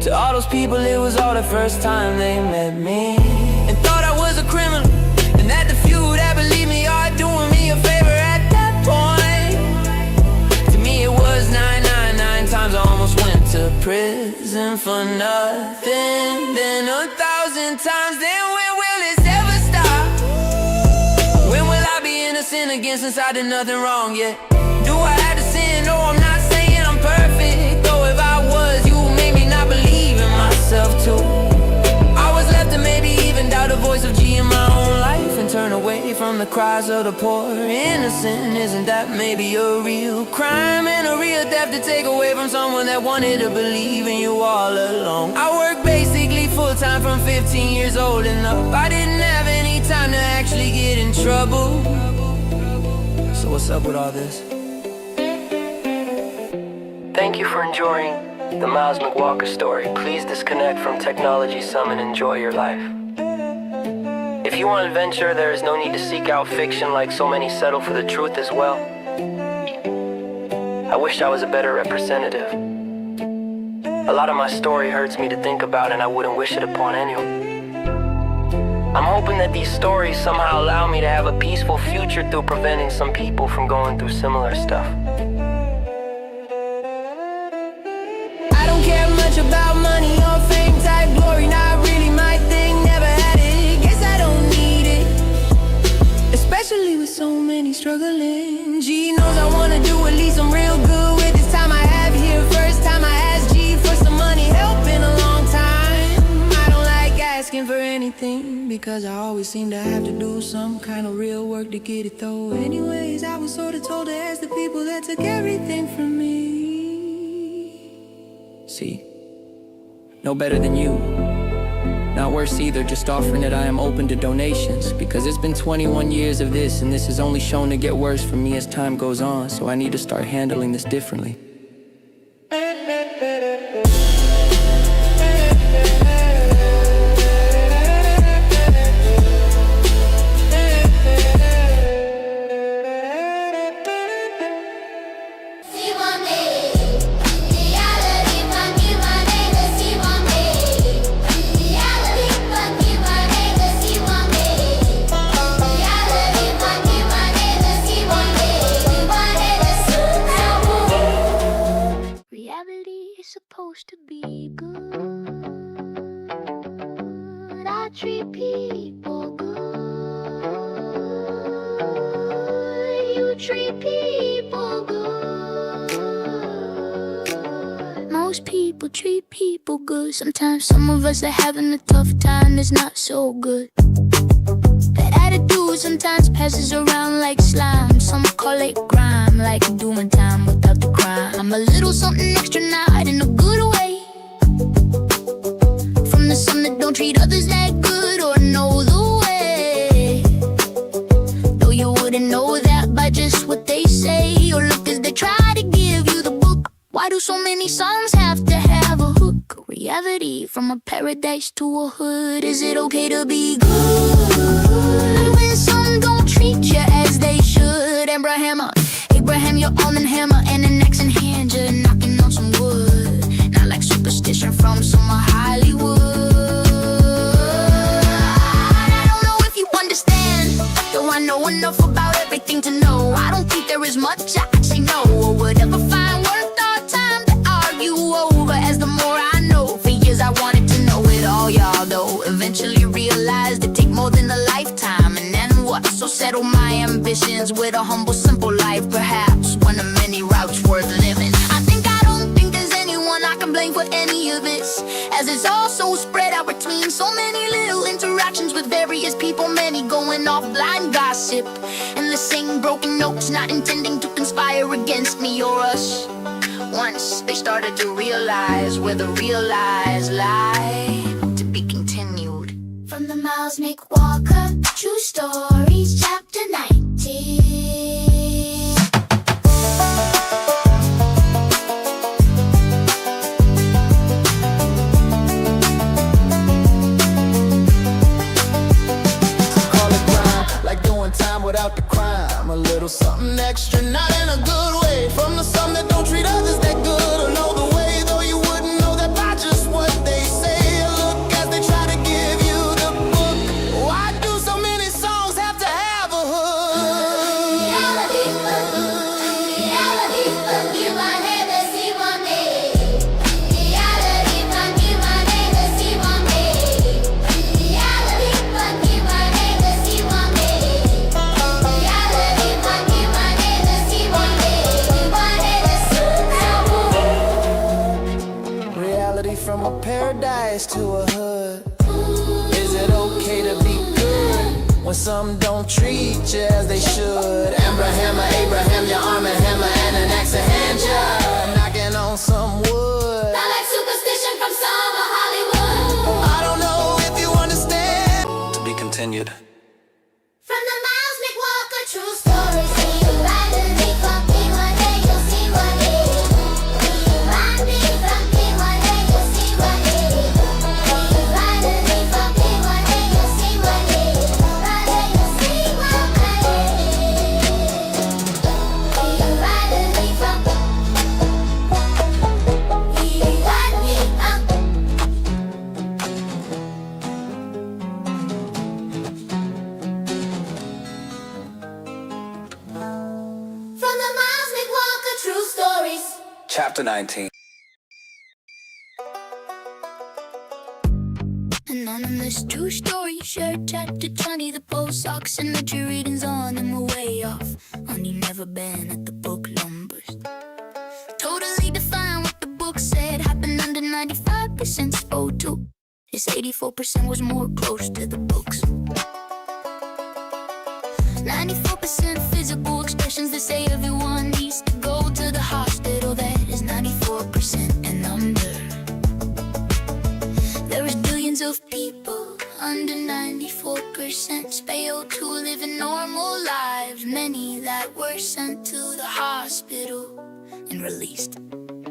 To all those people, it was all the first time they met me, and thought I was a criminal, and that the few that believe me are doing me a favor at that point. To me it was 999 times I almost went to prison for nothing. Then 1,000 times, then when will this ever stop? When will I be innocent again since I did nothing wrong yet? Do I have to sin? No, I'm not saying I'm perfect, though if I was, you made me not believe in myself too. I was left to maybe even doubt the voice of G in my own life, and turn away from the cries of the poor. Innocent, isn't that maybe a real crime and a real theft to take away from someone that wanted to believe in you all along? I worked basically full-time from 15 years old and up. I didn't have any time to actually get in trouble. So what's up with all this? Thank you for enjoying the Miles McWalker story. Please disconnect from technology some and enjoy your life. If you want adventure, there is no need to seek out fiction like so many settle for the truth as well. I wish I was a better representative. A lot of my story hurts me to think about, and I wouldn't wish it upon anyone. I'm hoping that these stories somehow allow me to have a peaceful future through preventing some people from going through similar stuff. About money or fame, type glory, not really my thing. Never had it, guess I don't need it, especially with so many struggling. G knows I wanna do at least some real good with this time I have here. First time I asked G for some money, help in a long time. I don't like asking for anything, because I always seem to have to do some kind of real work to get it though. Anyways, I was sort of told to ask the people that took everything from me. See, no better than you, not worse either, just offering that I am open to donations, because it's been 21 years of this, and this is only shown to get worse for me as time goes on, so I need to start handling this differently. Supposed to be good. I treat people good. treat people good. Most people treat people good. Sometimes some of us are having a tough time, it's not so good. That attitude sometimes passes around like slime. Some call it crime, like doing time without the crime. I'm a little something extra, not in a good way. From the some that don't treat others that good or know the way. Though you wouldn't know that by just what they say, or look as they try to give you the book. Why do so many songs have to have a hook? Reality from a paradise to a hood. Is it okay to be good when some don't treat you as they should? Abraham, your arm and hammer and an axe in hand, you're knocking on some wood. Not like superstition from some Hollywood. I don't know if you understand, though I know enough about everything to know. I don't think there is much I say no or would ever find worth our time to argue over. As the more I know, for years I wanted to know it all, y'all, though eventually realized it take more than a lifetime. And then what? So settle my ambitions with a humble, simple life, perhaps one of many routes worth living. I don't think there's anyone I can blame for any of this, as it's all so spread out between so many little interactions with various people, many going off blind gossip, endless broken notes, not intending to conspire against me or us. Once they started to realize where the real lies lie, to be continued. From the Miles McWalker True Stories, Chapter 19. Without the crime, a little something extra, not in a good way. From the some that don't treat others that good or know the way, though you wouldn't know that by just what they say. Look as they try to give you the book. Why do so many songs have to have a hook? Reality, you my neighbor, see one day. Reality, you my neighbor, see one day. Reality, you my neighbor, see one day. From a paradise to a hood. Is it okay to be good when some don't treat you as they should? Abraham, your arm and hammer and an axe to hand you, knocking on some wood. Not like superstition from some Hollywood. I don't know if you understand. To be continued. From the Miles McWalker True Stories, see you ride the leaf from me one day, you'll see one day. Ride me from me one day, you'll see one day. Ride the leaf from me one day, you'll see one day. Ride it, you'll see one day. Ride the leaf from me. Ride me From the Miles McWalker True Stories. Chapter 19. Anonymous true story shared chapter 20. The post socks and the true readings on them were way off. Honey never been at the book numbers. Totally define what the book said. Happened under 95% spoke to. This 84% was more close to the books. 94% physical expressions that say everyone needs to go to the hospital. That is 94% and under. There is billions of people under 94% failed to live in normal lives. Many that were sent to the hospital and released.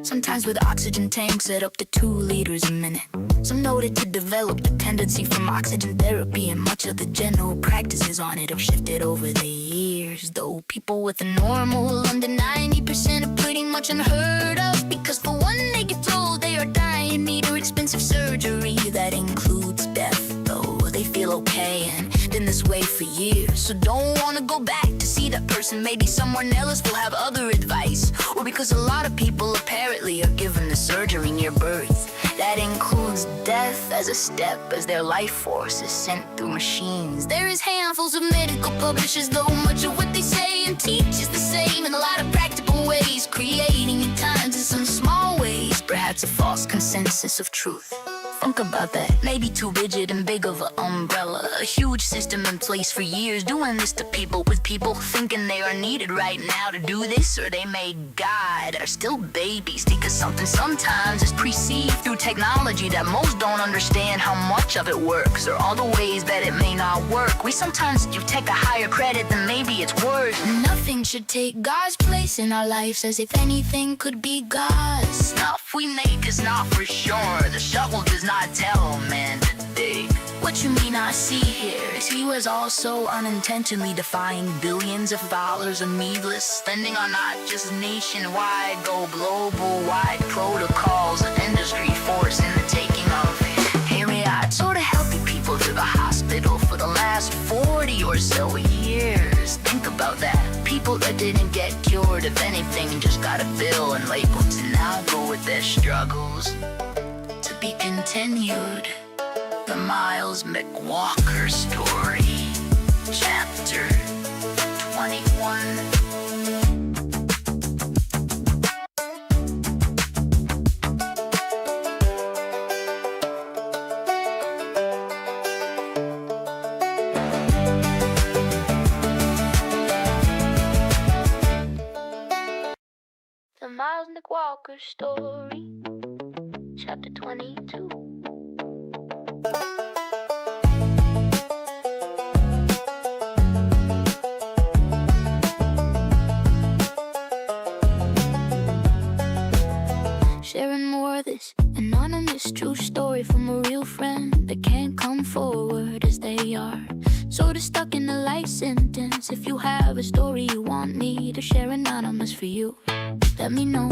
Sometimes with oxygen tanks at up to 2 liters a minute. Some noted to develop dependency from oxygen therapy, and much of the general practices on it have shifted over the years. Though people with a normal under 90% are pretty much unheard of, because for one they get told they are dying, need expensive surgery that includes death. Though they feel okay, and then the this way for years. So don't wanna go back to see that person. Maybe someone else will have other advice. Or because a lot of people apparently are given the surgery near birth. That includes death as a step, as their life force is sent through machines. There is handfuls of medical publishers, though much of what they say and teach is the same in a lot of practical ways, creating at times in some small ways, perhaps a false consensus of truth. Think about that. Maybe too rigid and big of an umbrella. A huge system in place for years, doing this to people, with people thinking they are needed right now to do this, or they may guide, are still babies. Because something sometimes is perceived through technology that most don't understand how much of it works, or all the ways that it may not work. We sometimes do take a higher credit than maybe it's worth. Nothing should take God's place in our lives, as if anything could be God's. Stuff we make is not for sure. The shovel does not tell man to dig. What you mean I see here is he was also unintentionally defying billions of dollars of needless spending on not just nationwide, go global-wide protocols, an industry force in the taking of. Hey, I'd sort of help you people to the hospital for the last 40 or so years. Think about that. People that didn't get cured of anything just got a bill and labeled to now go with their struggles. To be continued. The Miles McWalker story, chapter 21. The Miles McWalker story, chapter 22. Sharing more of this anonymous true story from a real friend that can't come forward as they are. Sort of stuck in a life sentence. If you have a story you want me to share anonymous for you, let me know.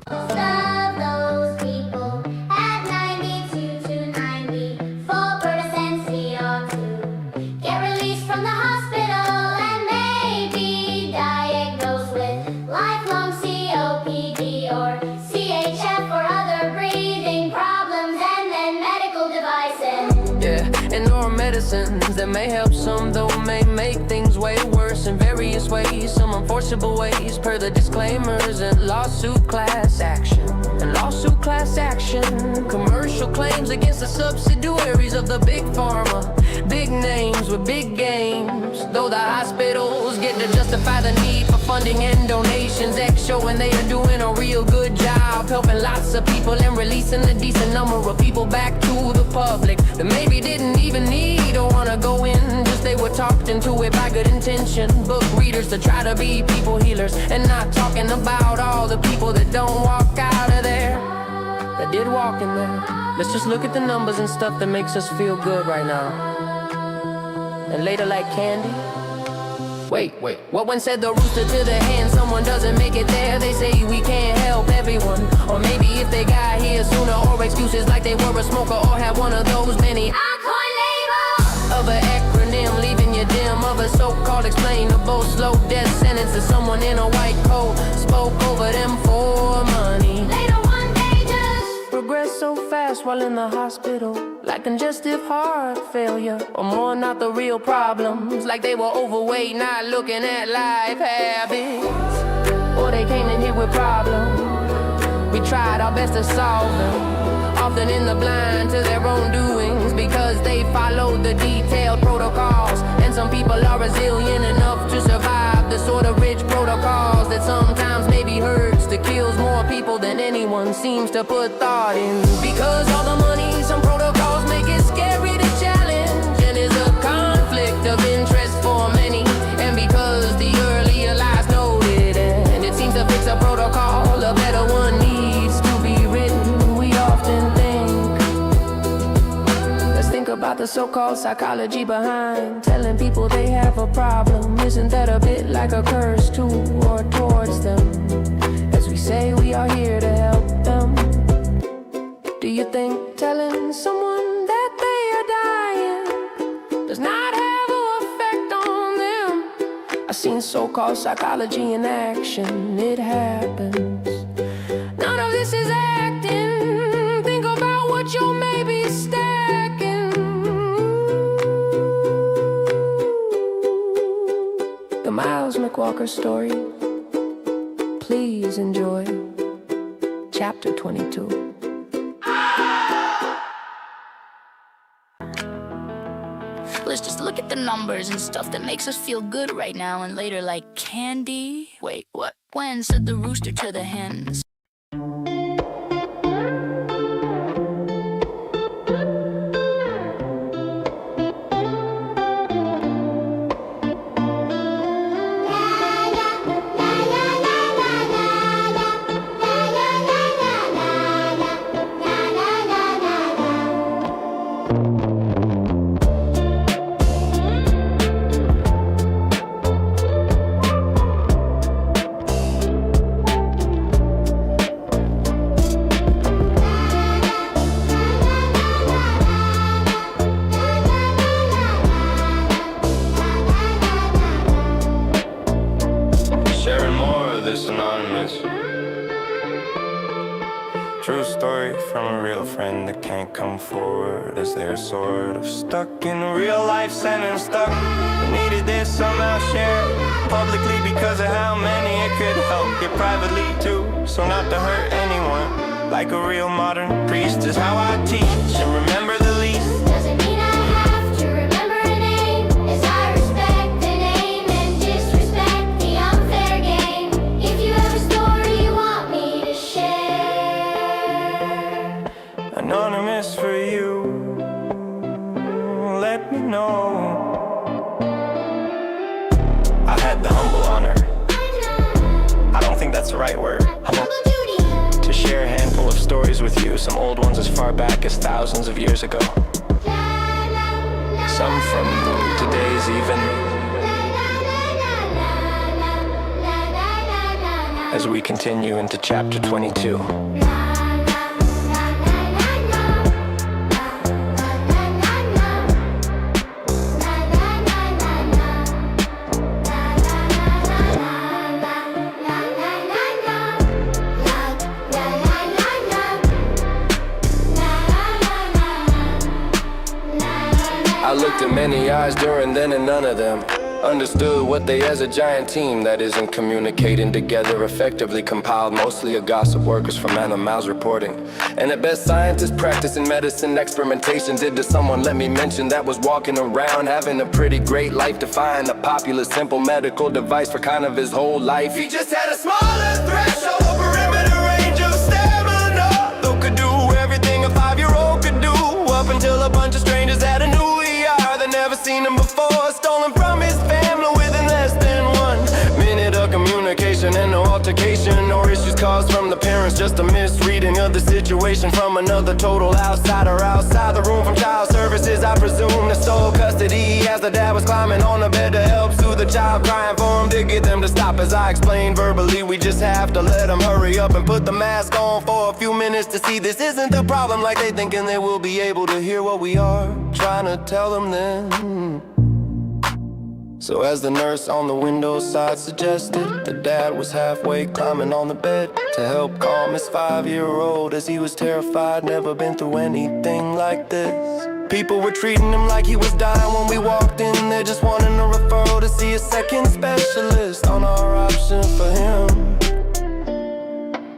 Most of those people at 92 to 94% CO2 get released from the hospital and may be diagnosed with lifelong COPD or CHF or other breathing problems, and then medical devices. Yeah, and or medicines that may help some, though may make things way worse in various ways, some unforceable ways, per the disclaimers and lawsuit class action. And lawsuit class action, commercial claims against the subsidiaries of the big pharma, big names with big games. Though the hospitals get to justify the need for funding and donations, X showing they are doing a real good job, helping lots of people and releasing a decent number of people back to the public that maybe didn't even need or wanna go in, just they were talked into it by good intention. Book readers to try to be people healers, and not talking about all the people that don't walk out of there, that did walk in there. Let's just look at the numbers and stuff that makes us feel good right now, and later like candy. Wait, what one said the rooster to the hen? Someone doesn't make it there, they say we can't help everyone. Or maybe if they got here sooner, or excuses like they were a smoker or had one of those many of an acronym, leaving you dim, of a so-called explainable slow death sentence to someone in a white coat spoke over them for money. Later one day just Progress so fast while in the hospital, like congestive heart failure, or more not the real problems, like they were overweight, not looking at life habits, or they came in here with problems. We tried our best to solve them, often in the blind to their own doings, because they followed the detailed protocols. And some people are resilient enough to survive the sort of rich protocols that sometimes maybe hurts, that kills more people than anyone seems to put thought in. Because all the money, some protocols make it scary to challenge, and is a conflict of interest for many. And because the earlier lies noted, and it seems to fix a protocol, a better one needs to be written, we often think. Let's think about the so-called psychology behind telling people they have a problem. Isn't that a bit like a curse to or towards them, as we say we are here to help them? Do you think telling someone that they are dying does not have a seen so-called psychology in action. It happens. None of this is acting. Think about what you're maybe stacking. The Miles McWalker story. Please enjoy chapter 22. Let's just look at the numbers and stuff that makes us feel good right now and later, like candy. Wait, what? When said the rooster to the hens? True story from a real friend that can't come forward as they're sort of stuck in a real life sentence. Stuck, needed this somehow shared publicly because of how many it could help you privately too. So not to hurt anyone, like a real modern priest is how I teach and remember the least. Doesn't mean I have to remember a name, as I respect the name and disrespect the unfair game. If you have a story you want me to share, Anonymous for you, let me know. I had the humble honor, I don't think that's the right word, to share a handful of stories with you, some old ones as far back as thousands of years ago, some from today's even, as we continue into chapter 22. I looked at many eyes during then and none of them understood what they as a giant team that isn't communicating together effectively compiled mostly of gossip workers from animals reporting. And at best scientists practicing medicine experimentation did to someone, let me mention, that was walking around having a pretty great life, defying a popular simple medical device for kind of his whole life. He just had a smaller threshold, perimeter range of stamina, though could do everything a 5-year-old could do, up until a bunch of strangers had a new ER that never seen him before, stolen from his family within less than 1 minute of communication, and no altercation or issues caused from the parents, just a misreading of the situation from another total outsider outside the room from child services. I presume the sole custody as the dad was climbing on the bed to help soothe the child crying for him to get them to stop. As I explained verbally, we just have to let them hurry up and put the mask on for a few minutes to see this isn't the problem like they thinking they will be able to hear what we are trying to tell them then. So as the nurse on the window side suggested, the dad was halfway climbing on the bed to help calm his 5-year-old as he was terrified, never been through anything like this. People were treating him like he was dying when we walked in there, just wanting a referral to see a second specialist on our option for him.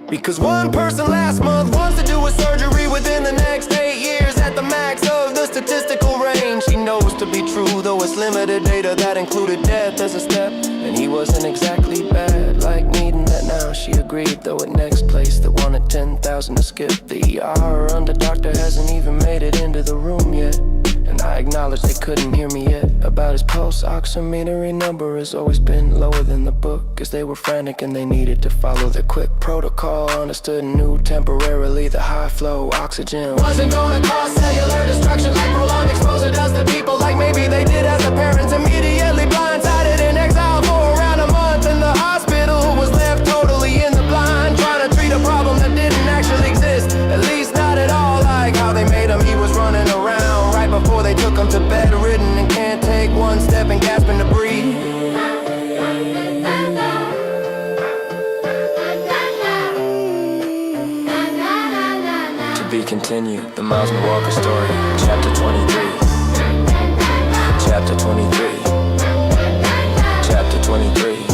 Because one person last month wants to do a surgery within the next 8 years at the max of the statistical range. He knows to be true, though it's limited data that included death as a step. And he wasn't exactly bad, like needing that now. She agreed, though at next place that wanted 10,000 to skip the ER. And the doctor hasn't even made it into the room yet. And I acknowledge they couldn't hear me yet. About his pulse oximetry number has always been lower than the book, as they were frantic and they needed to follow the quick protocol. Understood and knew temporarily the high flow oxygen wasn't gonna cause cellular destruction like prolonged exposure does to people, like maybe they did as a parent. Immediately blindsided in exile for around a month, and the hospital was left totally in the blind, trying to treat a problem that didn't actually exist, at least not at all like how they made him. He was running around right before they took him to bed, ridden and can't take one step and gasping to breathe. continue. The Miles McWalker story, chapter 23. Chapter 23. Chapter 23.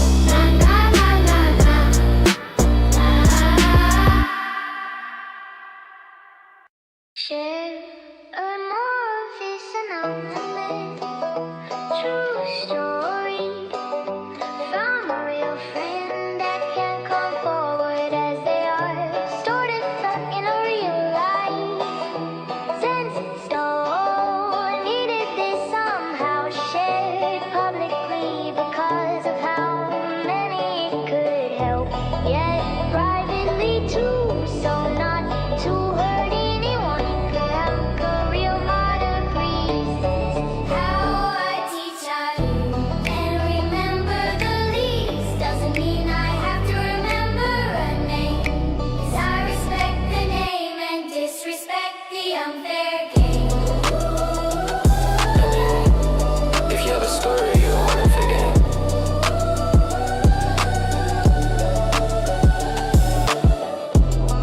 Share more of this announcement. True story from a real friend that can come forward as they are. Stored and stuck in a real life. Sense in stone. Needed this somehow shared publicly because of how many it could help. Yet privately too, so not to hurt anyone. Could have a real modern priest. How I teach I and remember the least doesn't mean I have to remember a name. 'Cause I respect the name and disrespect the unfair game. If you have a story you want to forget,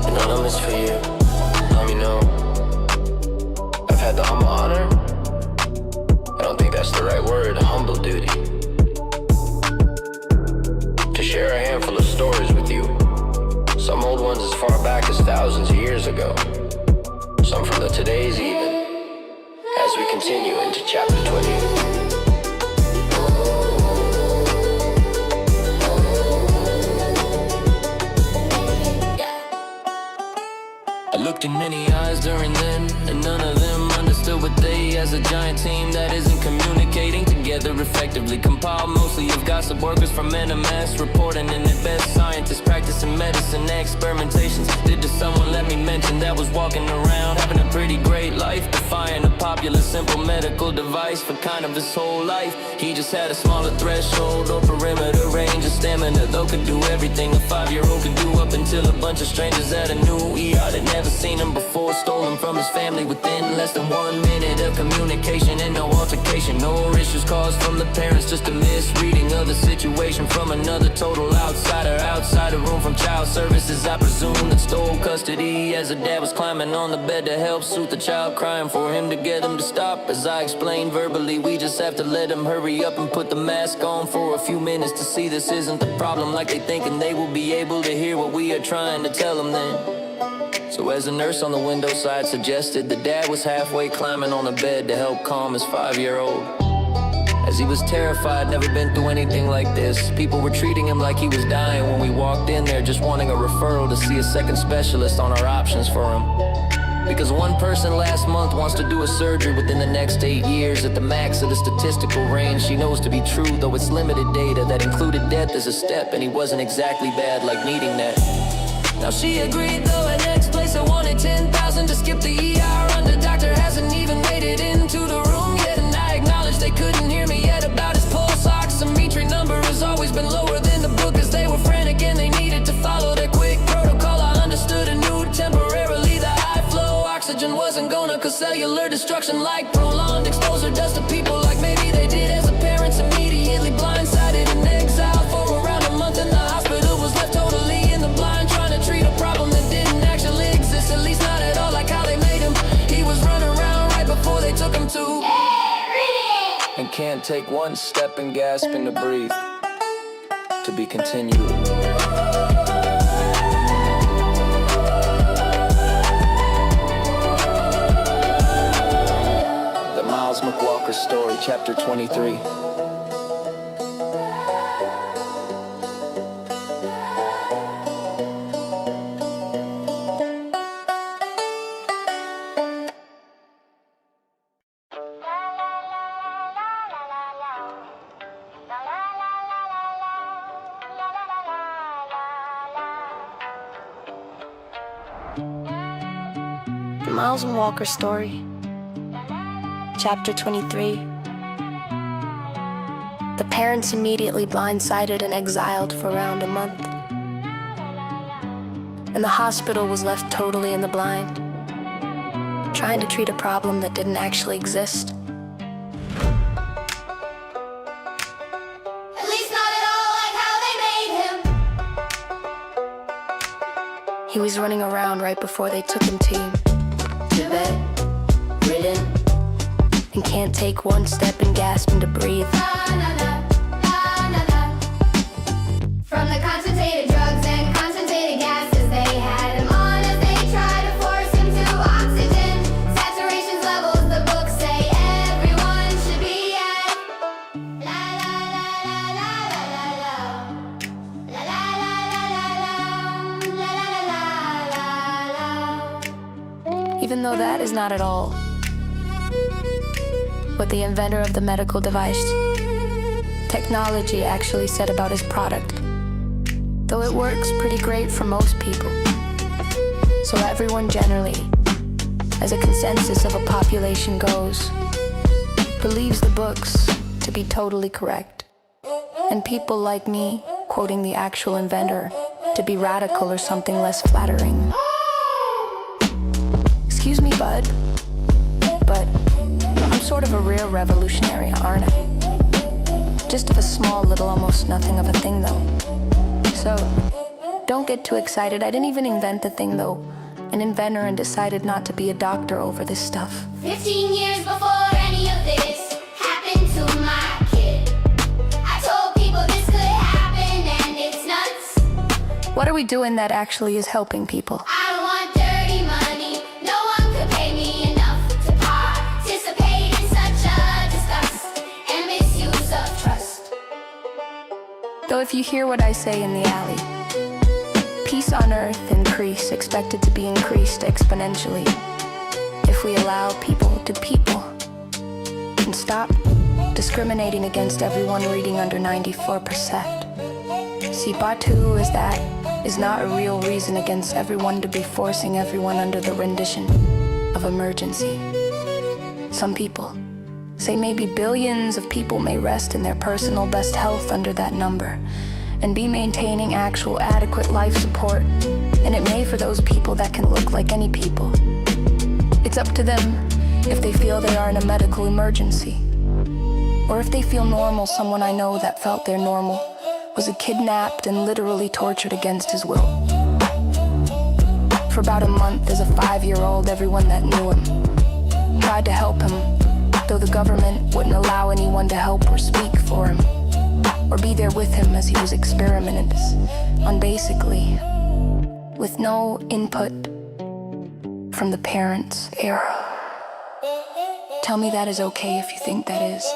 anonymous for you, let me know. I've had the humble honor, I don't think that's the right word, humble duty, to share a handful of stories with you. Some old ones as far back as thousands of years ago, some from the today's even, as we continue into chapter 20. I looked in many eyes during then, and none of them understood what they, as a giant team that isn't communicating together effectively, compiled mostly of gossip workers from NMS, reporting in their best. Scientists practicing medicine experimentations. Did to someone let me mention that was walking around having a pretty great life, defying a popular simple medical device for kind of his whole life. He just had a smaller threshold or perimeter range of stamina, though could do everything a 5-year-old could do, up until a bunch of strangers at a new ER that never seen him before stole him from his family within less than 1 minute of communication, and no altercation, no issues caused from the parents, just a misreading of the situation from another total outsider, outside the room from child services, I presume, that stole custody as a dad was climbing on the bed to help soothe the child, crying for him to get him to stop. As I explained verbally, we just have to let him hurry up and put the mask on for a few minutes to see this isn't the problem like they think, and they will be able to hear what we are trying to tell them then. So as a nurse on the window side suggested, the dad was halfway climbing on the bed to help calm his 5-year-old. As he was terrified, never been through anything like this. People were treating him like he was dying when we walked in there, just wanting a referral to see a second specialist on our options for him. Because one person last month wants to do a surgery within the next 8 years at the max of the statistical range she knows to be true, though it's limited data that included death as a step, and he wasn't exactly bad like needing that. Now she agreed, though at next place I wanted 10,000 to skip the ER, and the doctor hasn't even made it into the room yet, and I acknowledge they couldn't hear me yet about his pulse oximetry number has always been lower than the book, as they were frantic and they needed to follow their quick protocol. I understood and knew temporarily the high flow oxygen wasn't gonna cause cellular destruction like prolonged exposure does to people, like maybe they did as a parents, immediately blindsided and exiled for around a month in the hospital, was left totally in the blind trying to treat a problem that didn't actually exist, at least not at all like how they made him. He was running around right before they took him to, and can't take one step and gasping to breathe. To be continued. The Miles McWalker story, chapter 23. The Miles McWalker story, chapter 23. The parents immediately blindsided and exiled for around a month, and the hospital was left totally in the blind, trying to treat a problem that didn't actually exist. At least not at all like how they made him. He was running around right before they took him to him, to bed, ridden, and can't take one step and gasping to breathe. From the concentrated drugs and concentrated gases they had him on as they tried to force him to oxygen saturations levels the books say everyone should be at. La la la la la la la la la la la la la la. Even though that is not at all what the inventor of the medical device technology actually said about his product. Though it works pretty great for most people. So everyone generally, as a consensus of a population goes, believes the books to be totally correct. And people like me quoting the actual inventor to be radical or something less flattering. Excuse me, bud, but I'm sort of a real revolutionary, aren't I? Just of a small little almost nothing of a thing though. So, don't get too excited. I didn't even invent the thing though. An inventor and decided not to be a doctor over this stuff. 15 years before any of this happened to my kid, I told people this could happen and it's nuts. What are we doing that actually is helping people? I don't want dirty money. No one could pay me enough to participate in such a disgust and misuse of trust. Though if you hear what I say in the alley, peace on earth increase, expected to be increased exponentially. If we allow people to people and stop discriminating against everyone reading under 94%. See, Batu is not a real reason against everyone to be forcing everyone under the rendition of emergency. Some people say maybe billions of people may rest in their personal best health under that number and be maintaining actual adequate life support, and it may for those people that can look like any people. It's up to them if they feel they are in a medical emergency, or if they feel normal. Someone I know that felt they're normal was kidnapped and literally tortured against his will. For about a month as a 5-year-old, everyone that knew him tried to help him, though the government wouldn't allow anyone to help or speak for him, or be there with him as he was experimented on, basically with no input from the parents' era. Tell me that is okay if you think that is.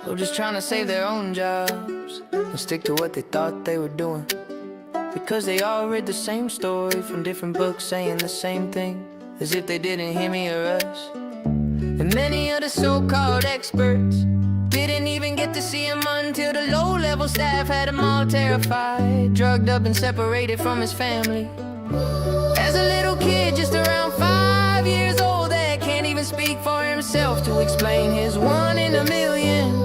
They're just trying to save their own jobs and stick to what they thought they were doing, because they all read the same story from different books saying the same thing, as if they didn't hear me or us. And many of the so-called experts didn't even get to see him until the low-level staff had him all terrified, drugged up and separated from his family. As a little kid just around 5 years old that can't even speak for himself to explain his 1 in a million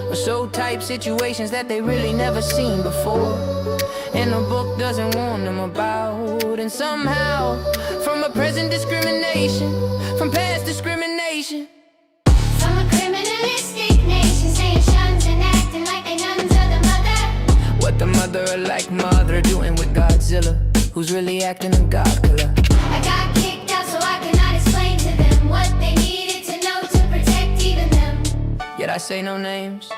or so type situations that they really never seen before, and the book doesn't warn them about. And somehow, from a present discrimination, from past discrimination, From a criminalistic nation saying shuns and acting like they nuns of the mother. what the mother or like mother doing with Godzilla, who's really acting a god killer. I got kicked out so I could not explain to them what they needed to know to protect even them. Yet I say no names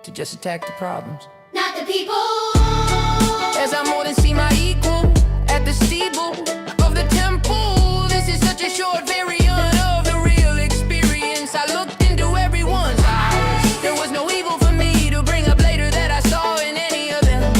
to just attack the problems. Not the people. As I more than see my equal at the steeple of the temple. This is such a short variant of the real experience. I looked into everyone's eyes. There was no evil for me to bring up later that I saw in any of them.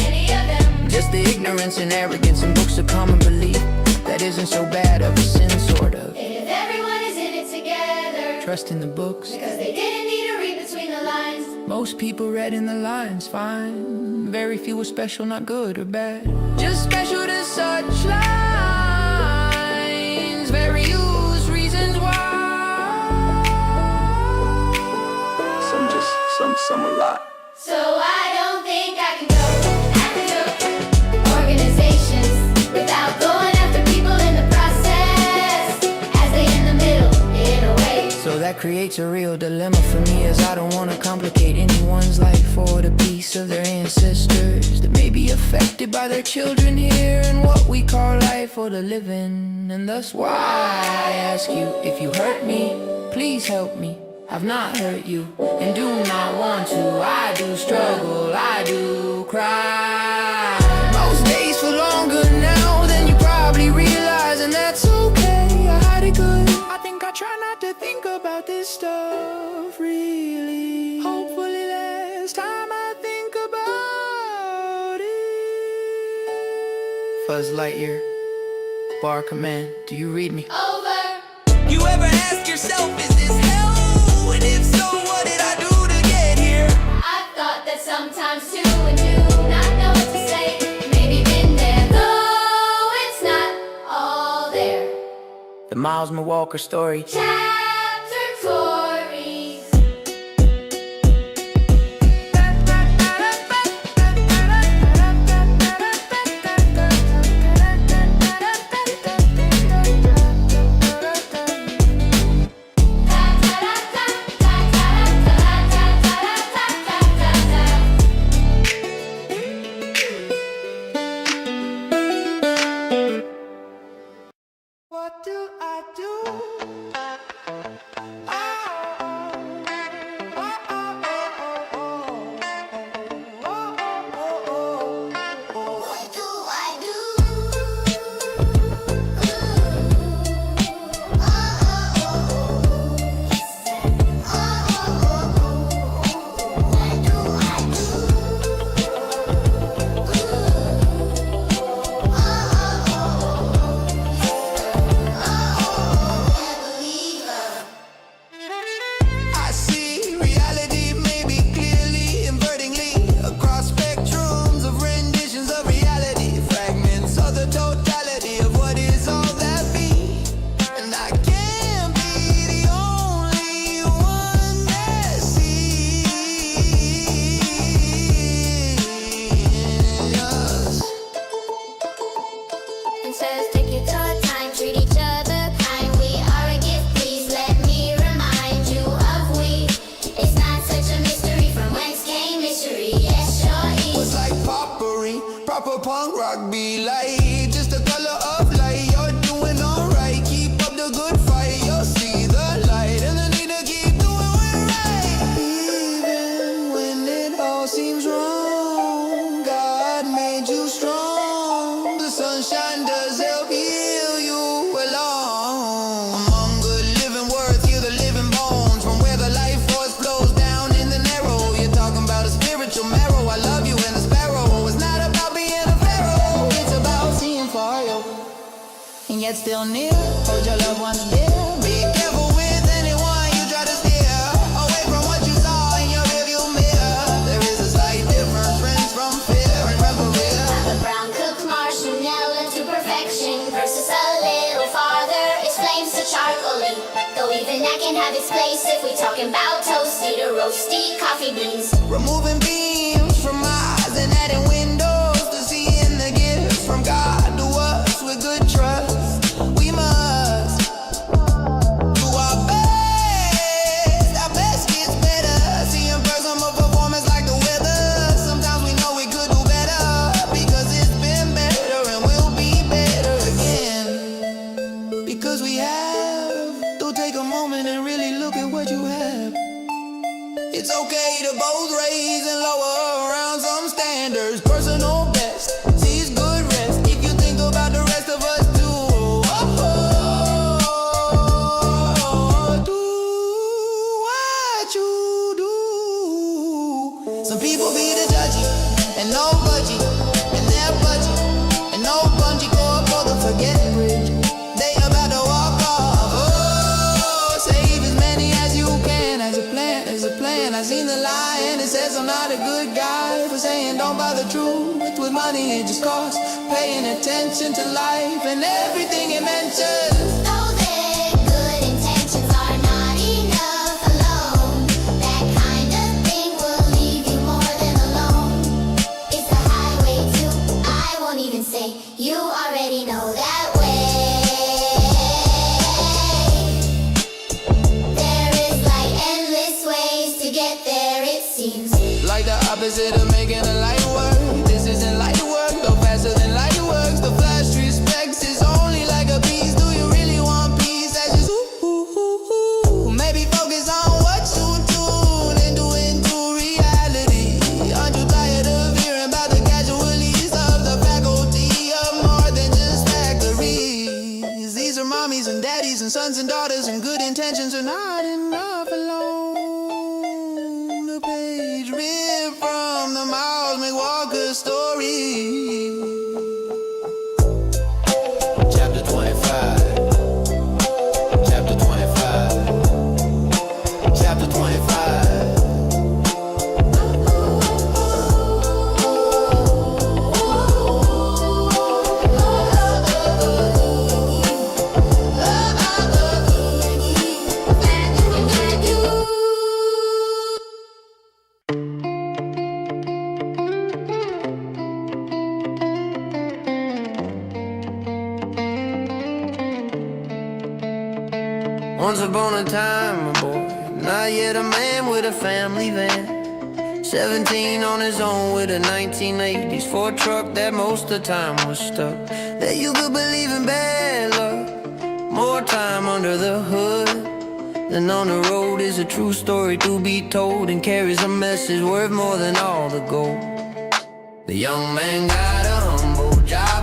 Just the ignorance and arrogance and books of common belief that isn't so bad of a sin, sort of. And if everyone is in it together, Trust in the books. because they didn't need to read between the lines. Most people read in the lines fine. Very few were special, not good or bad. Just special to such lines. some a lot. So I don't think I can go after organizations without going after people in the process, as they in the middle, in a way. So that creates a real dilemma for me, as I don't want to complicate anyone's life for the peace of their ancestors that may be affected by their children here in what we call life for the living. And thus why I ask you, if you hurt me, please help me. I've not hurt you and do not want to. I do struggle, I do cry. Most days feel longer now than you probably realize, and that's okay. I hide it good. I think I try not to think about this stuff really. Hopefully last time I think about it. Fuzz Lightyear, Bar Command, do you read me? Over. You ever ask yourself, is this hell? And if so, what did I do to get here? I've thought that sometimes too, and do not know what to say. Maybe been there, though it's not all there. The Miles McWalker story. Chapter Tories. What do I do? What do I do? I see reality maybe clearly, invertingly, across spectrums of renditions of reality, fragments of the totality of what is all that be. And I can't be the only one that sees. And says, take your time, treat each other kind. We are a gift, please let me remind you of we. It's not such a mystery from whence came mystery. Yes, sure It's is. like potpourri, proper punk rock be like just the color of light. You're doing alright, keep up the good fight. You'll see the light and the need to keep doing what's right. Even when it all seems wrong, God made you strong. The sunshine does help heal you along. Among good living words, heal the living bones. From where the life force flows down in the narrow. You're talking about a spiritual marrow. I love you and a sparrow. It's not about being a pharaoh. It's about seeing far, yo. And yet still near. Hold your loved ones dear. Be careful with anyone you try to steer away from what you saw in your rearview mirror. There is a slight difference, friends, from fear. Remember real. The brown cooked marshmallow to perfection versus a little farther. It's flames to charcoaly. Though even that can have its place if we talking about toasty to roasty coffee beans. Removing beams from eyes and adding windows to seeing the gifts from God to us with good trust. We must do our best. Our best gets better. Seeing personal performance like the weather. Sometimes we know we could do better because it's been better and will be better again. Because we have. Don't take a moment and really look at what you have. It's okay to both raise and lower around some standards. Personal best sees good rest if you think about the rest of us too. Do what you do. Some people be the judgy and no budgie, and their budget and no bungee cord for the forget bridge. They about to walk off. Oh, save as many as you can. As a plan, as a plan. I seen the lie and it says I'm not a good guy for saying don't buy the truth with money. It just costs paying attention to life and everything it mentions. Know that good intentions are not enough alone. That kind of thing will seems. Like the opposite of making a light work. This isn't light work, though faster than light works. The flash respects is only like a beast. Do you really want peace? That's just ooh. Maybe focus on what you tune into reality. Aren't you tired of hearing about the casualties of the faculty of more than just factories? These are mommies and daddies and sons and daughters, and good intentions are not enough alone. The page ripped from the McWalker story. Chapter 25. Chapter 25. Chapter 25. Once upon a time, a boy, not yet a man with a family van. 17 on his own with a 1980s Ford truck that most of the time was stuck. That you could believe in bad luck. More time under the hood than on the road is a true story to be told, and carries a message worth more than all the gold. The young man got a humble job.